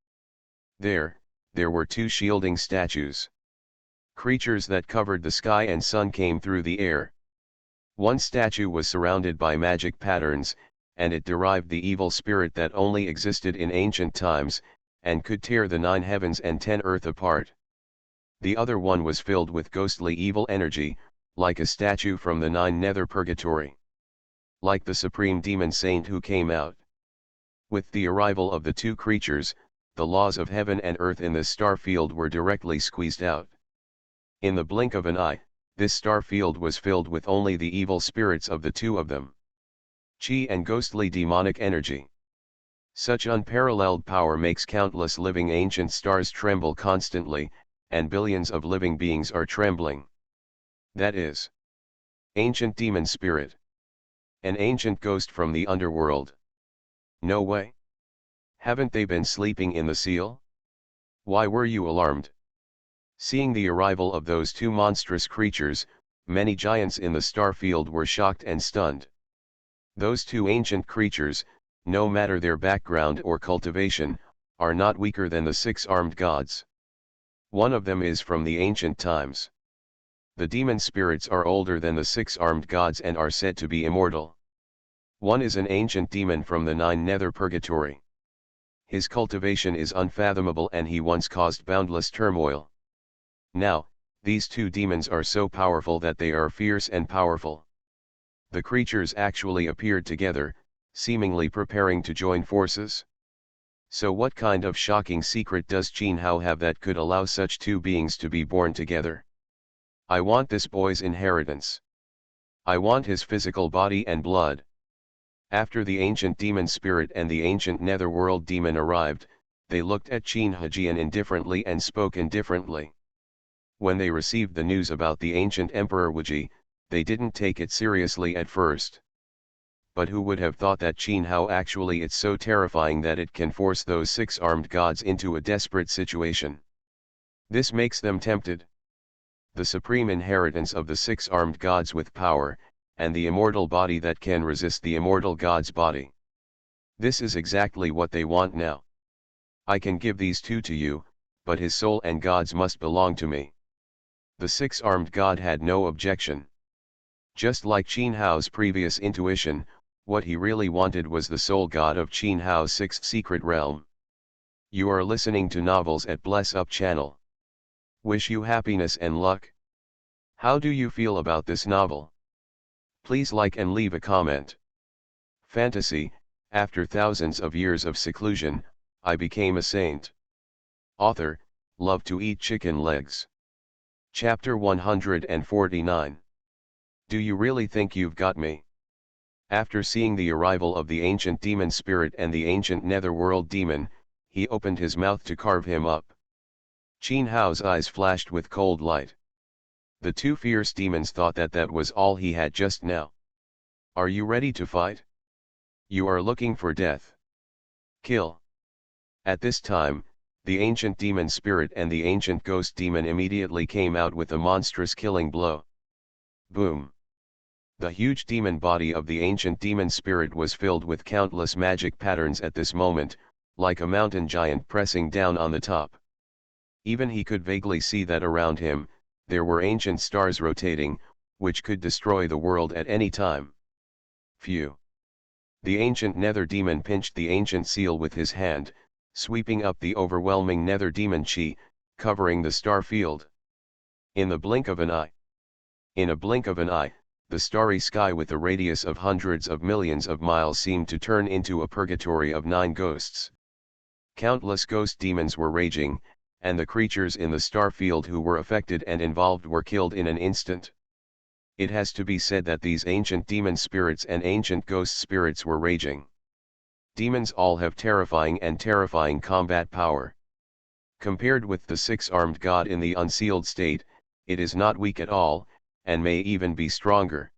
There were two shielding statues. Creatures that covered the sky and sun came through the air. One statue was surrounded by magic patterns, and it derived the evil spirit that only existed in ancient times, and could tear the 9 heavens and 10 earth apart. The other one was filled with ghostly evil energy, like a statue from the 9 nether purgatory. Like the supreme demon saint who came out. With the arrival of the two creatures, the laws of heaven and earth in this star field were directly squeezed out. In the blink of an eye, this star field was filled with only the evil spirits of the two of them. Qi and ghostly demonic energy. Such unparalleled power makes countless living ancient stars tremble constantly, and billions of living beings are trembling. That is ancient demon spirit. An ancient ghost from the underworld. No way. Haven't they been sleeping in the seal? Why were you alarmed? Seeing the arrival of those two monstrous creatures, many giants in the star field were shocked and stunned. Those two ancient creatures, no matter their background or cultivation, are not weaker than the six-armed gods. One of them is from the ancient times. The demon spirits are older than the six-armed gods and are said to be immortal. One is an ancient demon from the 9 nether purgatory. His cultivation is unfathomable and he once caused boundless turmoil. Now, these two demons are so powerful that they are fierce and powerful. The creatures actually appeared together, seemingly preparing to join forces. So what kind of shocking secret does Qin Hao have that could allow such two beings to be born together? I want this boy's inheritance. I want his physical body and blood. After the ancient demon spirit and the ancient netherworld demon arrived, they looked at Qin Hajian indifferently and spoke indifferently. When they received the news about the ancient Emperor Wuji, they didn't take it seriously at first. But who would have thought that Qin Hao actually it's so terrifying that it can force those six-armed gods into a desperate situation. This makes them tempted. The supreme inheritance of the six-armed gods with power, and the immortal body that can resist the immortal god's body. This is exactly what they want now. I can give these two to you, but his soul and gods must belong to me. The six-armed god had no objection. Just like Qin Hao's previous intuition, what he really wanted was the soul god of Qin Hao's sixth secret realm. You are listening to Novels at Bless Up channel. Wish you happiness and luck. How do you feel about this novel? Please like and leave a comment. Fantasy, after thousands of years of seclusion, I became a saint. Author, love to eat chicken legs. Chapter 149. Do you really think you've got me? After seeing the arrival of the ancient demon spirit and the ancient netherworld demon, he opened his mouth to carve him up. Qin Hao's eyes flashed with cold light. The two fierce demons thought that that was all he had just now. Are you ready to fight? You are looking for death. Kill. At this time, the ancient demon spirit and the ancient ghost demon immediately came out with a monstrous killing blow. Boom. The huge demon body of the ancient demon spirit was filled with countless magic patterns at this moment, like a mountain giant pressing down on the top. Even he could vaguely see that around him, there were ancient stars rotating, which could destroy the world at any time. Phew. The ancient nether demon pinched the ancient seal with his hand, sweeping up the overwhelming nether demon chi, covering the star field. In the blink of an eye. In a blink of an eye, the starry sky with a radius of hundreds of millions of miles seemed to turn into a purgatory of 9 ghosts. Countless ghost demons were raging, and the creatures in the star field who were affected and involved were killed in an instant. It has to be said that these ancient demon spirits and ancient ghost spirits were raging. Demons all have terrifying combat power. Compared with the six-armed god in the unsealed state, it is not weak at all, and may even be stronger.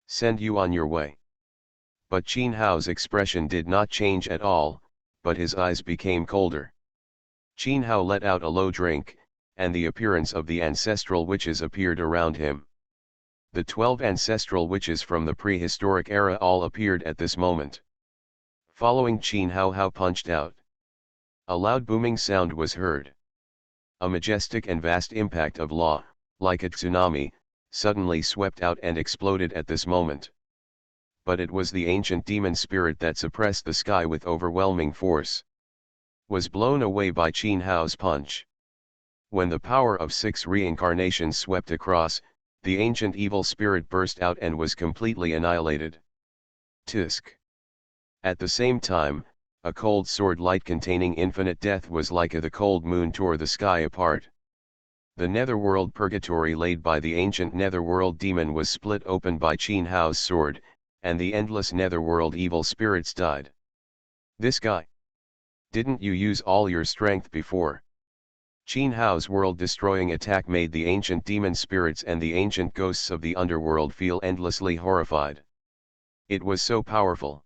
Send you on your way. But Qin Hao's expression did not change at all, but his eyes became colder. Qin Hao let out a low drink, and the appearance of the ancestral witches appeared around him. The 12 ancestral witches from the prehistoric era all appeared at this moment. Following Qin Hao punched out. A loud booming sound was heard. A majestic and vast impact of law, like a tsunami, suddenly swept out and exploded at this moment. But it was the ancient demon spirit that suppressed the sky with overwhelming force. Was blown away by Qin Hao's punch. When the power of 6 reincarnations swept across, the ancient evil spirit burst out and was completely annihilated. Tisk. At the same time, a cold sword light containing infinite death was like the cold moon tore the sky apart. The netherworld purgatory laid by the ancient netherworld demon was split open by Qin Hao's sword, and the endless netherworld evil spirits died. This guy. Didn't you use all your strength before? Qin Hao's world-destroying attack made the ancient demon spirits and the ancient ghosts of the underworld feel endlessly horrified. It was so powerful.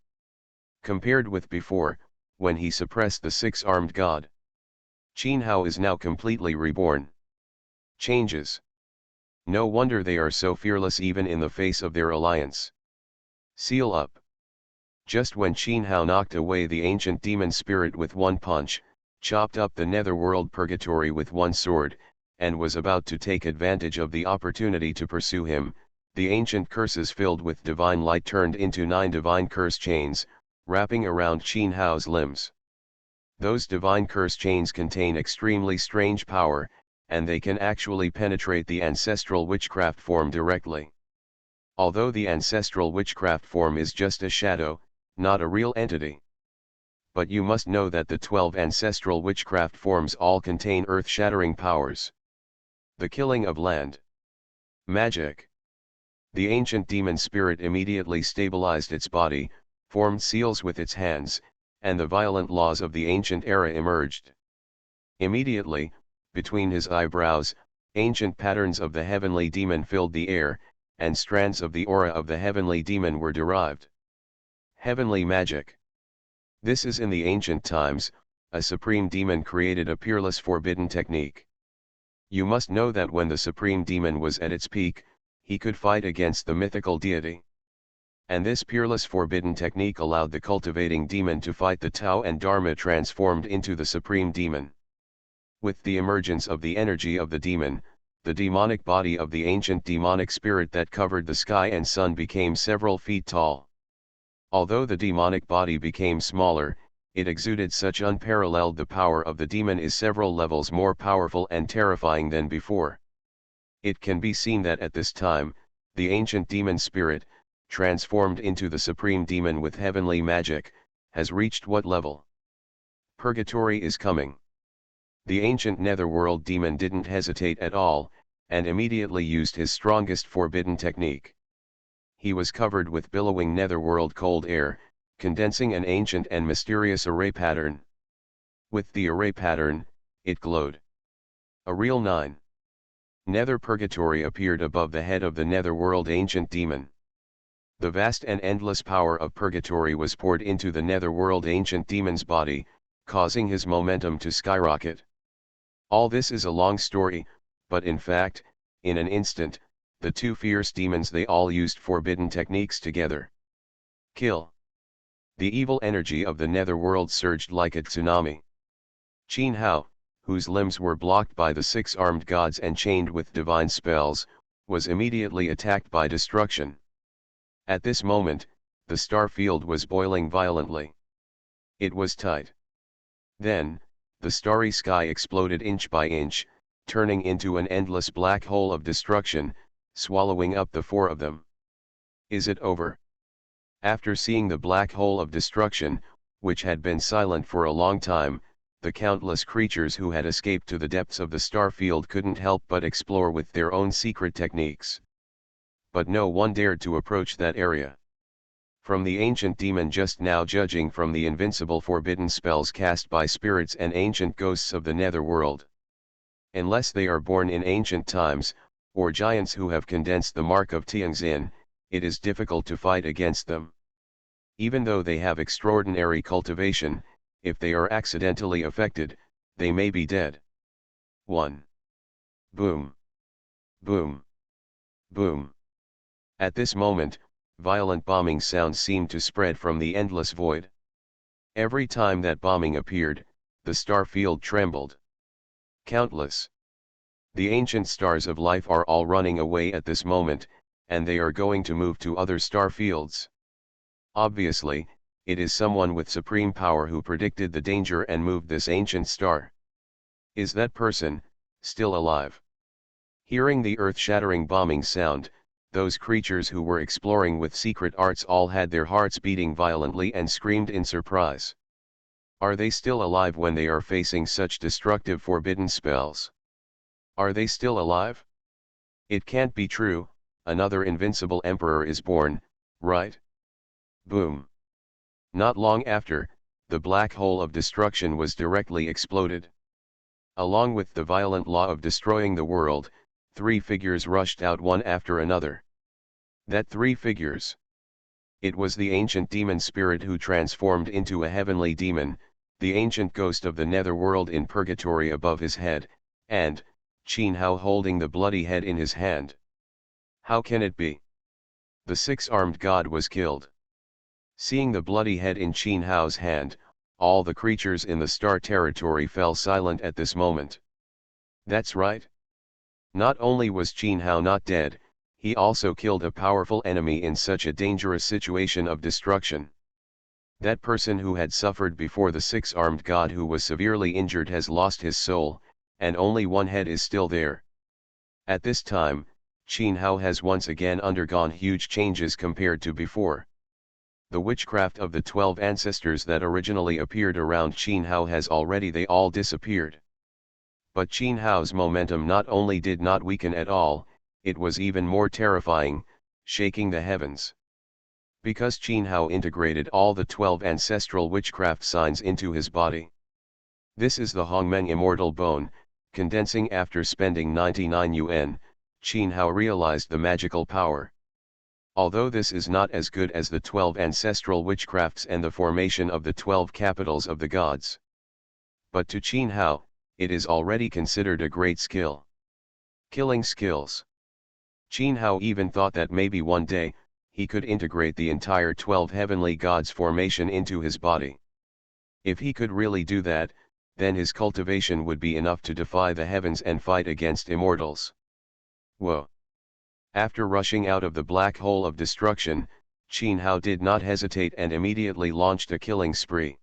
Compared with before, when he suppressed the six-armed god. Qin Hao is now completely reborn. Changes. No wonder they are so fearless even in the face of their alliance. Seal up. Just when Qin Hao knocked away the ancient demon spirit with one punch, chopped up the netherworld purgatory with one sword, and was about to take advantage of the opportunity to pursue him, the ancient curses filled with divine light turned into 9 divine curse chains, wrapping around Qin Hao's limbs. Those divine curse chains contain extremely strange power, and they can actually penetrate the ancestral witchcraft form directly. Although the ancestral witchcraft form is just a shadow, not a real entity. But you must know that the 12 ancestral witchcraft forms all contain earth-shattering powers. The killing of land. Magic. The ancient demon spirit immediately stabilized its body, formed seals with its hands, and the violent laws of the ancient era emerged. Immediately, between his eyebrows, ancient patterns of the heavenly demon filled the air, and strands of the aura of the heavenly demon were derived. Heavenly magic. This is in the ancient times, a supreme demon created a peerless forbidden technique. You must know that when the supreme demon was at its peak, he could fight against the mythical deity. And this peerless forbidden technique allowed the cultivating demon to fight the Tao and Dharma transformed into the supreme demon. With the emergence of the energy of the demon, the demonic body of the ancient demonic spirit that covered the sky and sun became several feet tall. Although the demonic body became smaller, it exuded such unparalleled the power of the demon is several levels more powerful and terrifying than before. It can be seen that at this time, the ancient demon spirit, transformed into the supreme demon with heavenly magic, has reached what level? Purgatory is coming. The ancient netherworld demon didn't hesitate at all, and immediately used his strongest forbidden technique. He was covered with billowing netherworld cold air, condensing an ancient and mysterious array pattern. With the array pattern, it glowed. A real 9. Nether purgatory appeared above the head of the netherworld ancient demon. The vast and endless power of purgatory was poured into the netherworld ancient demon's body, causing his momentum to skyrocket. All this is a long story, but in fact, in an instant, the two fierce demons they all used forbidden techniques together. Kill. The evil energy of the netherworld surged like a tsunami. Qin Hao, whose limbs were blocked by the 6 armed gods and chained with divine spells, was immediately attacked by destruction. At this moment, the star field was boiling violently. It was tight. Then, the starry sky exploded inch by inch, turning into an endless black hole of destruction, swallowing up the 4 of them. Is it over? After seeing the black hole of destruction, which had been silent for a long time, the countless creatures who had escaped to the depths of the star field couldn't help but explore with their own secret techniques. but no one dared to approach that area. From the ancient demon just now, judging from the invincible forbidden spells cast by spirits and ancient ghosts of the netherworld. Unless they are born in ancient times, or giants who have condensed the mark of Tianxin, it is difficult to fight against them. Even though they have extraordinary cultivation, if they are accidentally affected, they may be dead. 1. Boom. Boom. Boom. At this moment, violent bombing sounds seemed to spread from the endless void. Every time that bombing appeared, the star field trembled. Countless. The ancient stars of life are all running away at this moment, and they are going to move to other star fields. Obviously, it is someone with supreme power who predicted the danger and moved this ancient star. Is that person still alive? Hearing the earth-shattering bombing sound, those creatures who were exploring with secret arts all had their hearts beating violently and screamed in surprise. Are they still alive when they are facing such destructive forbidden spells? Are they still alive? It can't be true, another invincible emperor is born, right? Boom. Not long after, the black hole of destruction was directly exploded. Along with the violent law of destroying the world, 3 figures rushed out one after another. That 3 figures. It was the ancient demon spirit who transformed into a heavenly demon, the ancient ghost of the netherworld in purgatory above his head, and Qin Hao holding the bloody head in his hand. How can it be? The 6-armed god was killed. Seeing the bloody head in Qin Hao's hand, all the creatures in the star territory fell silent at this moment. That's right. Not only was Qin Hao not dead, he also killed a powerful enemy in such a dangerous situation of destruction. That person who had suffered before the 6-armed god who was severely injured has lost his soul, and only one head is still there. At this time, Qin Hao has once again undergone huge changes compared to before. The witchcraft of the 12 ancestors that originally appeared around Qin Hao has they all disappeared. But Qin Hao's momentum not only did not weaken at all, it was even more terrifying, shaking the heavens. Because Qin Hao integrated all the 12 ancestral witchcraft signs into his body. This is the Hongmeng immortal bone, condensing after spending 99 yuan, Qin Hao realized the magical power. Although this is not as good as the 12 ancestral witchcrafts and the formation of the 12 capitals of the gods. But to Qin Hao, it is already considered a great skill. Killing skills. Qin Hao even thought that maybe one day, he could integrate the entire 12 heavenly gods' formation into his body. If he could really do that, then his cultivation would be enough to defy the heavens and fight against immortals. Whoa! After rushing out of the black hole of destruction, Qin Hao did not hesitate and immediately launched a killing spree.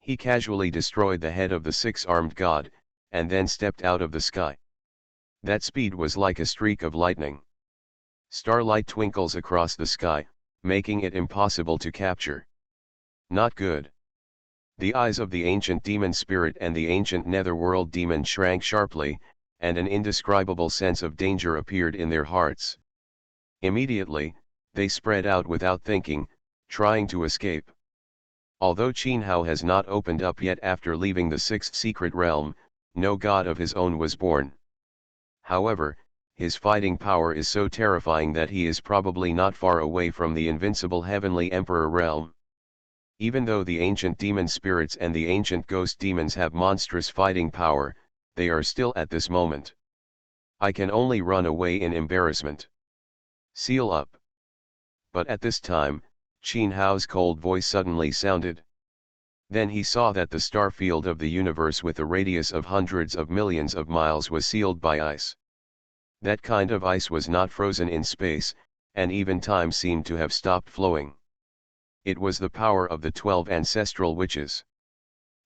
He casually destroyed the head of the 6-armed god, and then stepped out of the sky. That speed was like a streak of lightning. Starlight twinkles across the sky, making it impossible to capture. Not good. The eyes of the ancient demon spirit and the ancient netherworld demon shrank sharply, and an indescribable sense of danger appeared in their hearts. Immediately, they spread out without thinking, trying to escape. Although Qin Hao has not opened up yet after leaving the 6th secret realm, no god of his own was born. However, his fighting power is so terrifying that he is probably not far away from the invincible heavenly emperor realm. Even though the ancient demon spirits and the ancient ghost demons have monstrous fighting power, they are still at this moment. I can only run away in embarrassment. Seal up. But at this time, Qin Hao's cold voice suddenly sounded. Then he saw that the star field of the universe with a radius of hundreds of millions of miles was sealed by ice. That kind of ice was not frozen in space, and even time seemed to have stopped flowing. It was the power of the 12 ancestral witches.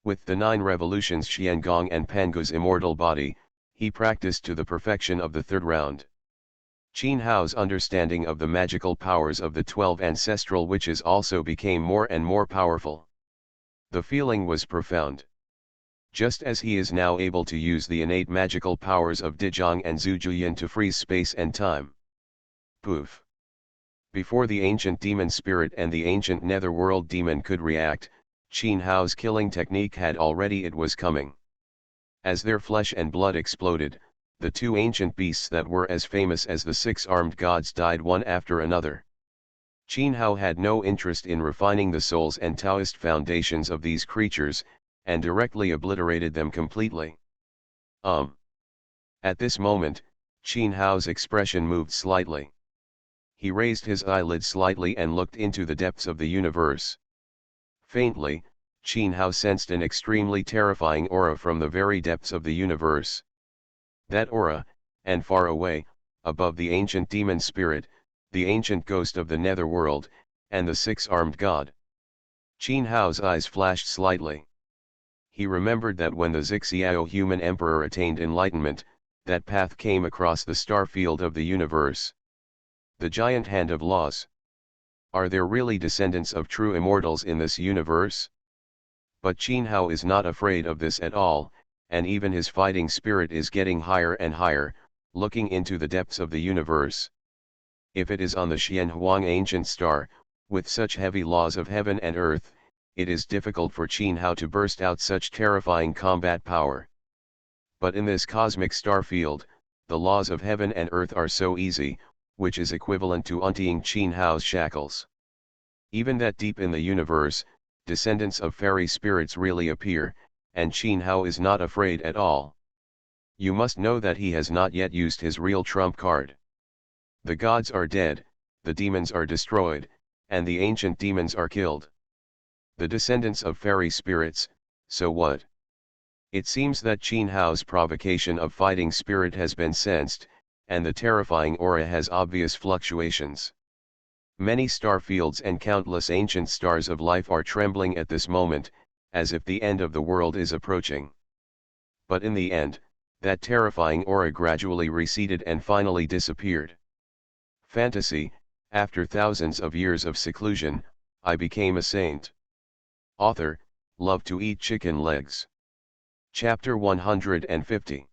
With the 9 revolutions Xiangong and Pangu's immortal body, he practiced to the perfection of the 3rd round. Qin Hao's understanding of the magical powers of the 12 ancestral witches also became more and more powerful. The feeling was profound. Just as he is now able to use the innate magical powers of Dizhong and Zhujian to freeze space and time. Poof. Before the ancient demon spirit and the ancient netherworld demon could react, Qin Hao's killing technique had already it was coming. As their flesh and blood exploded, the two ancient beasts that were as famous as the six-armed gods died one after another. Qin Hao had no interest in refining the souls and Taoist foundations of these creatures, and directly obliterated them completely. At this moment, Qin Hao's expression moved slightly. He raised his eyelids slightly and looked into the depths of the universe. Faintly, Qin Hao sensed an extremely terrifying aura from the very depths of the universe. That aura, and far away, above the ancient demon spirit, the ancient ghost of the netherworld, and the six-armed god. Qin Hao's eyes flashed slightly. He remembered that when the Zixiao human emperor attained enlightenment, that path came across the star field of the universe. The giant hand of laws. Are there really descendants of true immortals in this universe? But Qin Hao is not afraid of this at all, and even his fighting spirit is getting higher and higher, looking into the depths of the universe. If it is on the Xianhuang ancient star, with such heavy laws of heaven and earth, it is difficult for Qin Hao to burst out such terrifying combat power. But in this cosmic star field, the laws of heaven and earth are so easy, which is equivalent to untying Qin Hao's shackles. Even that deep in the universe, descendants of fairy spirits really appear, and Qin Hao is not afraid at all. You must know that he has not yet used his real trump card. The gods are dead, the demons are destroyed, and the ancient demons are killed. The descendants of fairy spirits, so what? It seems that Qin Hao's provocation of fighting spirit has been sensed, and the terrifying aura has obvious fluctuations. Many star fields and countless ancient stars of life are trembling at this moment, as if the end of the world is approaching. But in the end, that terrifying aura gradually receded and finally disappeared. Fantasy, after thousands of years of seclusion, I became a saint. Author, love to eat chicken legs. Chapter 150.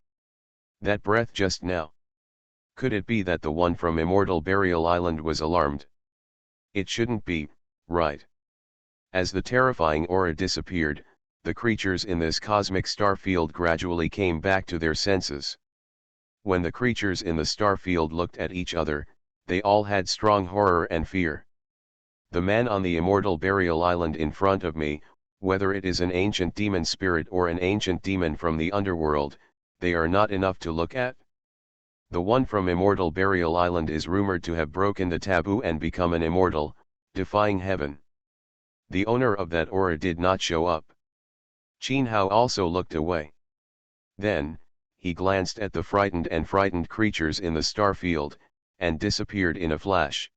That breath just now. Could it be that the one from Immortal Burial Island was alarmed? It shouldn't be, right? As the terrifying aura disappeared, the creatures in this cosmic star field gradually came back to their senses. When the creatures in the star field looked at each other, they all had strong horror and fear. The man on the Immortal Burial Island in front of me, whether it is an ancient demon spirit or an ancient demon from the underworld, they are not enough to look at. The one from Immortal Burial Island is rumored to have broken the taboo and become an immortal, defying heaven. The owner of that aura did not show up. Qin Hao also looked away. Then, he glanced at the frightened creatures in the star field, and disappeared in a flash.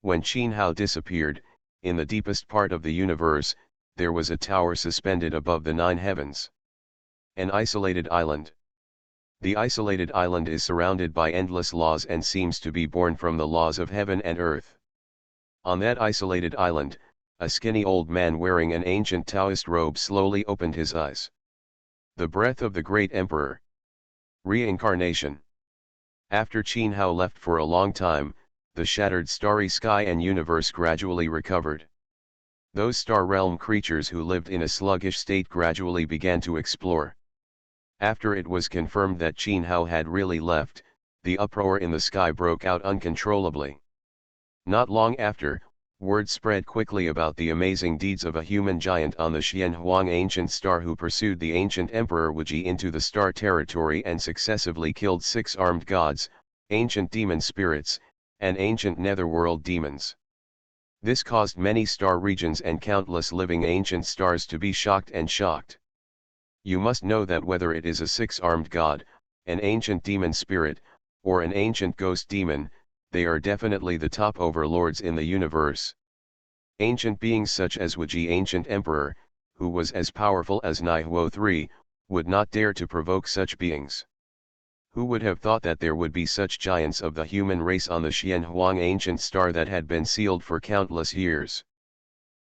When Qin Hao disappeared, in the deepest part of the universe, there was a tower suspended above the 9 heavens. An isolated island. The isolated island is surrounded by endless laws and seems to be born from the laws of heaven and earth. On that isolated island, a skinny old man wearing an ancient Taoist robe slowly opened his eyes. The breath of the great emperor. Reincarnation. After Qin Hao left for a long time, the shattered starry sky and universe gradually recovered. Those star realm creatures who lived in a sluggish state gradually began to explore. After it was confirmed that Qin Hao had really left, the uproar in the sky broke out uncontrollably. Not long after, word spread quickly about the amazing deeds of a human giant on the Xianhuang ancient star who pursued the ancient emperor Wuji into the star territory and successively killed 6 armed gods, ancient demon spirits, and ancient netherworld demons. This caused many star regions and countless living ancient stars to be shocked. You must know that whether it is a 6-armed god, an ancient demon spirit, or an ancient ghost demon, they are definitely the top overlords in the universe. Ancient beings such as Wuji ancient emperor, who was as powerful as Naihuo III, would not dare to provoke such beings. Who would have thought that there would be such giants of the human race on the Xianhuang ancient star that had been sealed for countless years?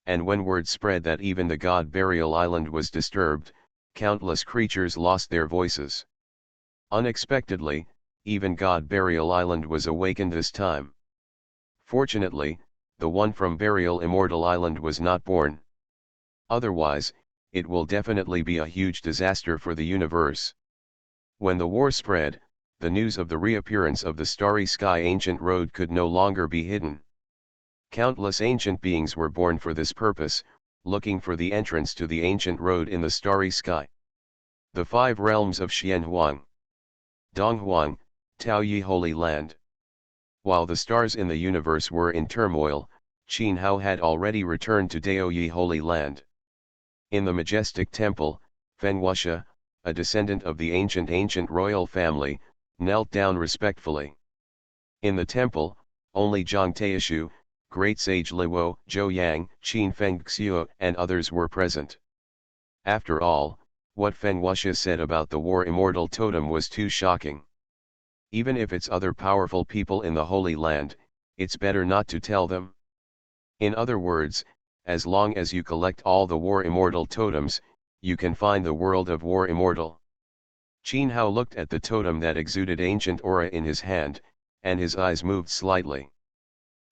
And when word spread that even the god burial island was disturbed, countless creatures lost their voices. Unexpectedly, even God Burial Island was awakened this time. Fortunately, the one from Burial Immortal Island was not born. Otherwise, it will definitely be a huge disaster for the universe. When the war spread, the news of the reappearance of the starry sky ancient road could no longer be hidden. Countless ancient beings were born for this purpose, looking for the entrance to the ancient road in the starry sky. The five realms of Xianhuang, Donghuang, Taoyi Holy Land. While the stars in the universe were in turmoil, Qin Hao had already returned to Daoyi Holy Land. In the majestic temple, Fen Wuxia, a descendant of the ancient royal family, knelt down respectfully. In the temple, only Zhang Taishu, great sage Liwo, Zhou Yang, Qin Fengxiu and others were present. After all, what Fen Wuxia said about the war immortal totem was too shocking. Even if it's other powerful people in the Holy Land, it's better not to tell them. In other words, as long as you collect all the war immortal totems, you can find the world of war immortal. Qin Hao looked at the totem that exuded ancient aura in his hand, and his eyes moved slightly.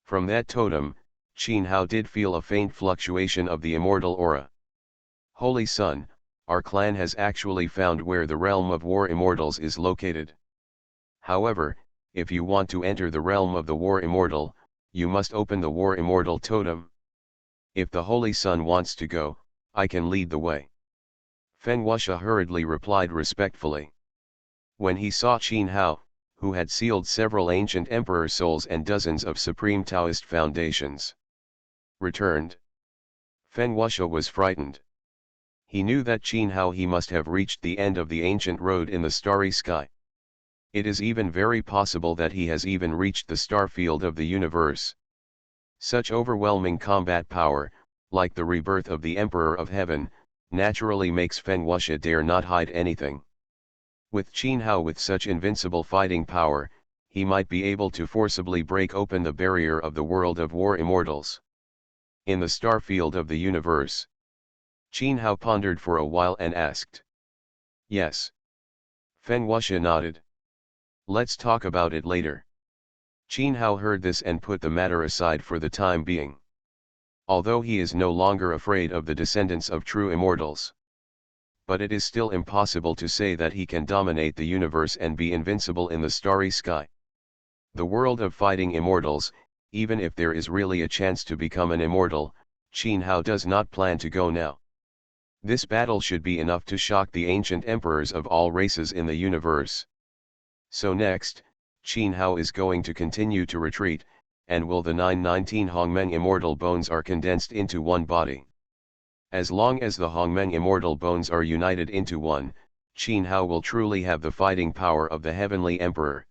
From that totem, Qin Hao did feel a faint fluctuation of the immortal aura. Holy Son, our clan has actually found where the realm of war immortals is located. However, if you want to enter the realm of the war immortal, you must open the war immortal totem. If the Holy Son wants to go, I can lead the way. Fen Wuxia hurriedly replied respectfully. When he saw Qin Hao, who had sealed several ancient emperor souls and dozens of supreme Taoist foundations, returned, Fen Wuxia was frightened. He knew that Qin Hao he must have reached the end of the ancient road in the starry sky. It is even very possible that he has even reached the star field of the universe. Such overwhelming combat power, like the rebirth of the Emperor of Heaven, naturally makes Fen Wuxia dare not hide anything. With Qin Hao with such invincible fighting power, he might be able to forcibly break open the barrier of the world of war immortals. In the star field of the universe. Qin Hao pondered for a while and asked. Yes. Fen Wuxia nodded. Let's talk about it later. Qin Hao heard this and put the matter aside for the time being. Although he is no longer afraid of the descendants of true immortals. But it is still impossible to say that he can dominate the universe and be invincible in the starry sky. The world of fighting immortals, even if there is really a chance to become an immortal, Qin Hao does not plan to go now. This battle should be enough to shock the ancient emperors of all races in the universe. So next, Qin Hao is going to continue to retreat, and will the 919 Hongmeng immortal bones are condensed into one body. As long as the Hongmeng immortal bones are united into one, Qin Hao will truly have the fighting power of the heavenly emperor.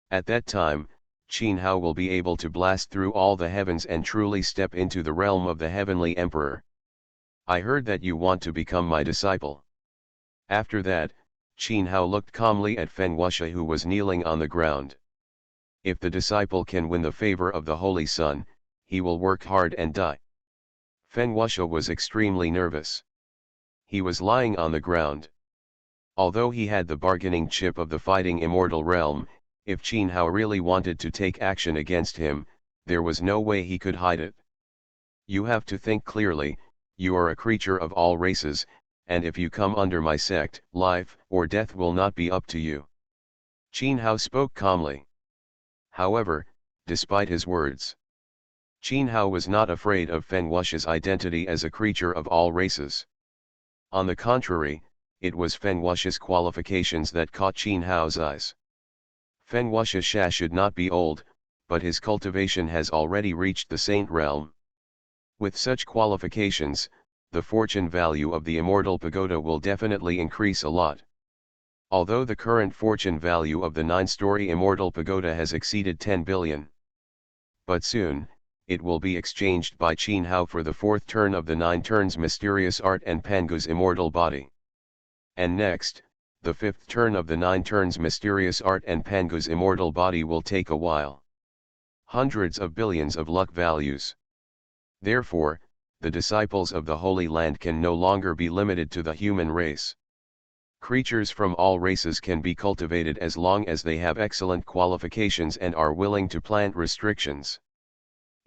At that time, Qin Hao will be able to blast through all the heavens and truly step into the realm of the heavenly emperor. I heard that you want to become my disciple. After that, Qin Hao looked calmly at Fen Wuxia who was kneeling on the ground. If the disciple can win the favor of the Holy Son, he will work hard and die. Fen Wuxia was extremely nervous. He was lying on the ground. Although he had the bargaining chip of the fighting immortal realm, if Qin Hao really wanted to take action against him, there was no way he could hide it. You have to think clearly, you are a creature of all races, and if you come under my sect, life or death will not be up to you. Qin Hao spoke calmly. However, despite his words, Qin Hao was not afraid of Fen Wuxia's identity as a creature of all races. On the contrary, it was Fen Wuxia's qualifications that caught Qin Hao's eyes. Fen Wuxia should not be old, but his cultivation has already reached the saint realm. With such qualifications, the fortune value of the immortal pagoda will definitely increase a lot. Although the current fortune value of the 9-story immortal pagoda has exceeded 10 billion. But soon, it will be exchanged by Qin Hao for the 4th turn of the 9 turns mysterious art and Pangu's immortal body. And next, the 5th turn of the 9 turns mysterious art and Pangu's immortal body will take a while. Hundreds of billions of luck values. Therefore, the disciples of the Holy Land can no longer be limited to the human race. Creatures from all races can be cultivated as long as they have excellent qualifications and are willing to plant restrictions.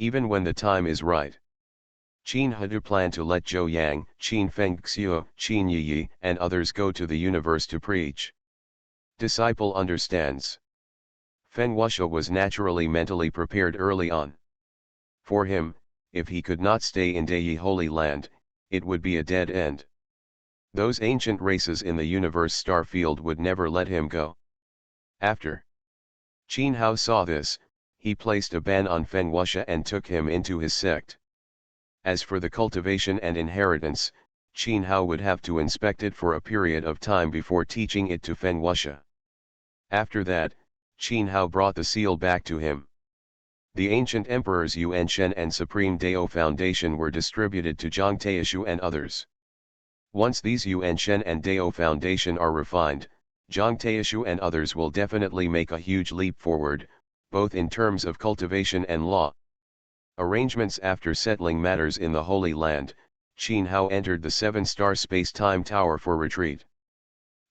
even when the time is right. Qin Hadu planned to let Zhou Yang, Qin Fengxiu, Qin Yiyi, and others go to the universe to preach. Disciple understands. Feng Wuxia was naturally mentally prepared early on. For him, if he could not stay in Daiyi Holy Land, it would be a dead end. Those ancient races in the universe star field would never let him go. After Qin Hao saw this, he placed a ban on Feng Wuxia and took him into his sect. As for the cultivation and inheritance, Qin Hao would have to inspect it for a period of time before teaching it to Feng Wuxia. After that, Qin Hao brought the seal back to him. The ancient emperors Yuan Shen and Supreme Dao Foundation were distributed to Zhang Taishu and others. Once these Yuan Shen and Dao Foundation are refined, Zhang Taishu and others will definitely make a huge leap forward, both in terms of cultivation and law. Arrangements after settling matters in the Holy Land, Qin Hao entered the 7-star space-time tower for retreat.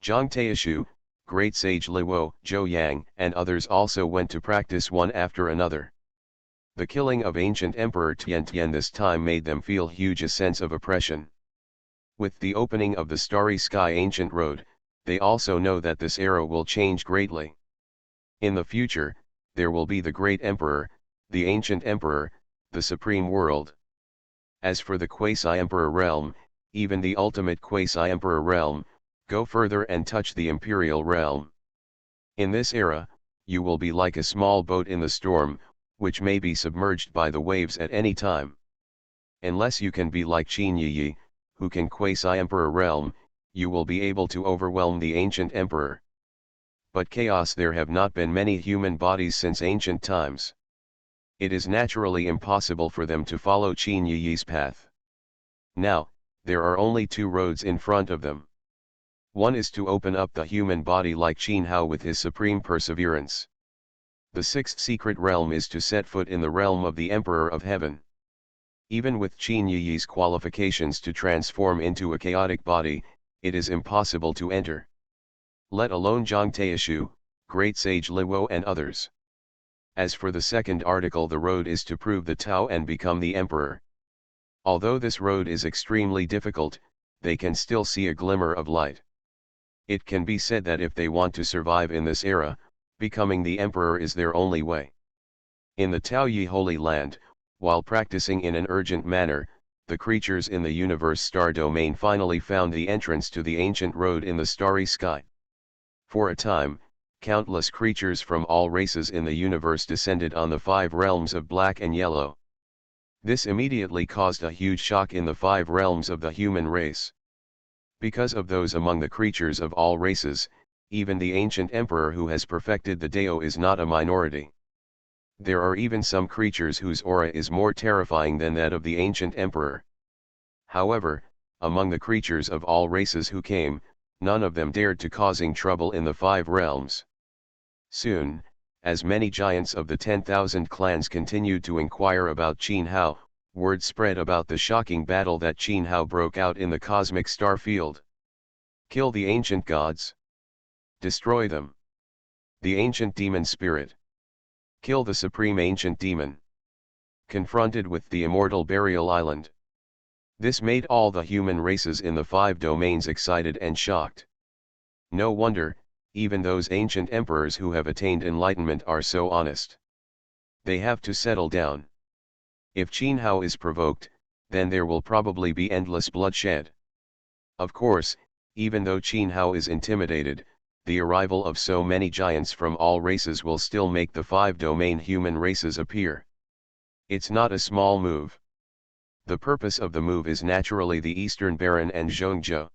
Zhang Taishu, Great Sage Liwo, Zhou Yang, and others also went to practice one after another. The killing of ancient Emperor Tian this time made them feel huge a sense of oppression. With the opening of the Starry Sky Ancient Road, they also know that this era will change greatly. In the future, there will be the Great Emperor, the Ancient Emperor, the Supreme World. As for the Quasi-Emperor realm, even the ultimate Quasi-Emperor realm, go further and touch the Imperial realm. In this era, you will be like a small boat in the storm, which may be submerged by the waves at any time. Unless you can be like Qin Yiyi, who can Quasi-Emperor realm, you will be able to overwhelm the Ancient Emperor. But chaos, there have not been many human bodies since ancient times. It is naturally impossible for them to follow Qin Yiyi's path. Now, there are only 2 roads in front of them. One is to open up the human body like Qin Hao with his supreme perseverance. The 6th secret realm is to set foot in the realm of the Emperor of Heaven. Even with Qin Yiyi's qualifications to transform into a chaotic body, it is impossible to enter. Let alone Zhang Taishu, Great Sage Liwo and others. As for the second article, the road is to prove the Tao and become the Emperor. Although this road is extremely difficult, they can still see a glimmer of light. It can be said that if they want to survive in this era, becoming the Emperor is their only way. In the Taoyi Holy Land, while practicing in an urgent manner, the creatures in the universe star domain finally found the entrance to the ancient road in the starry sky. For a time, countless creatures from all races in the universe descended on the 5 realms of black and yellow. This immediately caused a huge shock in the 5 realms of the human race. Because of those among the creatures of all races, even the ancient emperor who has perfected the Dao is not a minority. There are even some creatures whose aura is more terrifying than that of the ancient emperor. However, among the creatures of all races who came, none of them dared to causing trouble in the 5 realms. Soon, as many giants of the 10,000 clans continued to inquire about Qin Hao, word spread about the shocking battle that Qin Hao broke out in the cosmic star field. Kill the ancient gods. Destroy them. The ancient demon spirit. Kill the supreme ancient demon. Confronted with the immortal burial island. This made all the human races in the 5 domains excited and shocked. No wonder, even those ancient emperors who have attained enlightenment are so honest. They have to settle down. If Qin Hao is provoked, then there will probably be endless bloodshed. Of course, even though Qin Hao is intimidated, the arrival of so many giants from all races will still make the 5 domain human races appear. It's not a small move. The purpose of the move is naturally the Eastern Baron and Zhongzhou.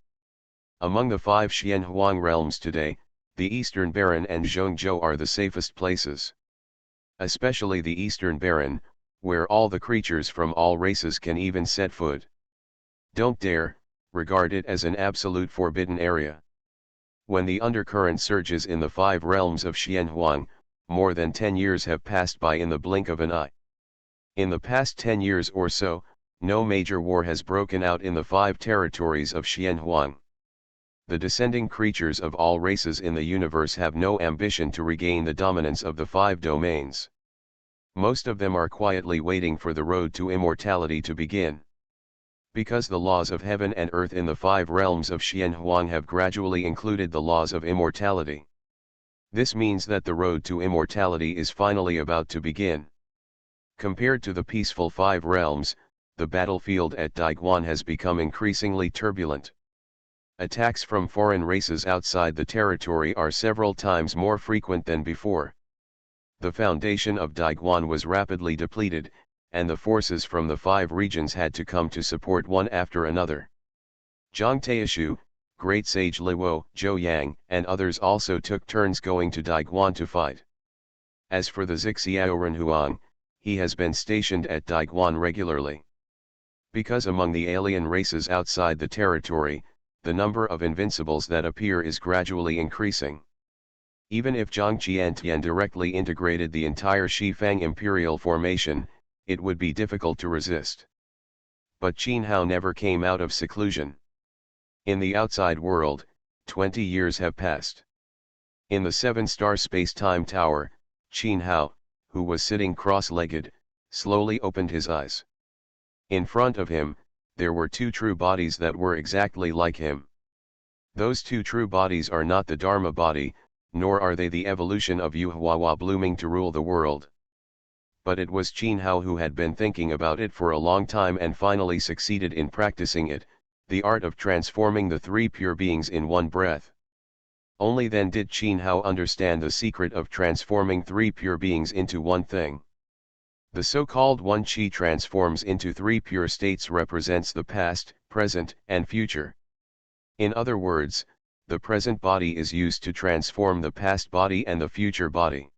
Among the 5 Xianhuang realms today, the Eastern Baron and Zhongzhou are the safest places. Especially the Eastern Baron, where all the creatures from all races can even set foot. Don't dare, regard it as an absolute forbidden area. When the undercurrent surges in the 5 realms of Xianhuang, more than 10 years have passed by in the blink of an eye. In the past 10 years or so, no major war has broken out in the 5 territories of Xianhuang. The descending creatures of all races in the universe have no ambition to regain the dominance of the 5 domains. Most of them are quietly waiting for the road to immortality to begin. Because the laws of heaven and earth in the 5 realms of Xian Huang have gradually included the laws of immortality. This means that the road to immortality is finally about to begin. Compared to the peaceful 5 realms, the battlefield at Daiguan has become increasingly turbulent. Attacks from foreign races outside the territory are several times more frequent than before. The foundation of Daiguan was rapidly depleted, and the forces from the 5 regions had to come to support one after another. Zhang Taishu, Great Sage Luo, Zhou Yang, and others also took turns going to Daiguan to fight. As for the Zixiao Renhuang, he has been stationed at Daiguan regularly. Because among the alien races outside the territory, the number of invincibles that appear is gradually increasing. Even if Zhang Qiantian directly integrated the entire Shifang imperial formation, it would be difficult to resist. But Qin Hao never came out of seclusion. In the outside world, 20 years have passed. In the 7-star space-time tower, Qin Hao, who was sitting cross-legged, slowly opened his eyes. In front of him, there were 2 true bodies that were exactly like him. Those 2 true bodies are not the Dharma body, nor are they the evolution of Yuhua blooming to rule the world. But it was Qin Hao who had been thinking about it for a long time and finally succeeded in practicing it, the art of transforming the 3 pure beings in one breath. Only then did Qin Hao understand the secret of transforming 3 pure beings into one thing. The so-called one Qi transforms into 3 pure states represents the past, present, and future. In other words, the present body is used to transform the past body and the future body.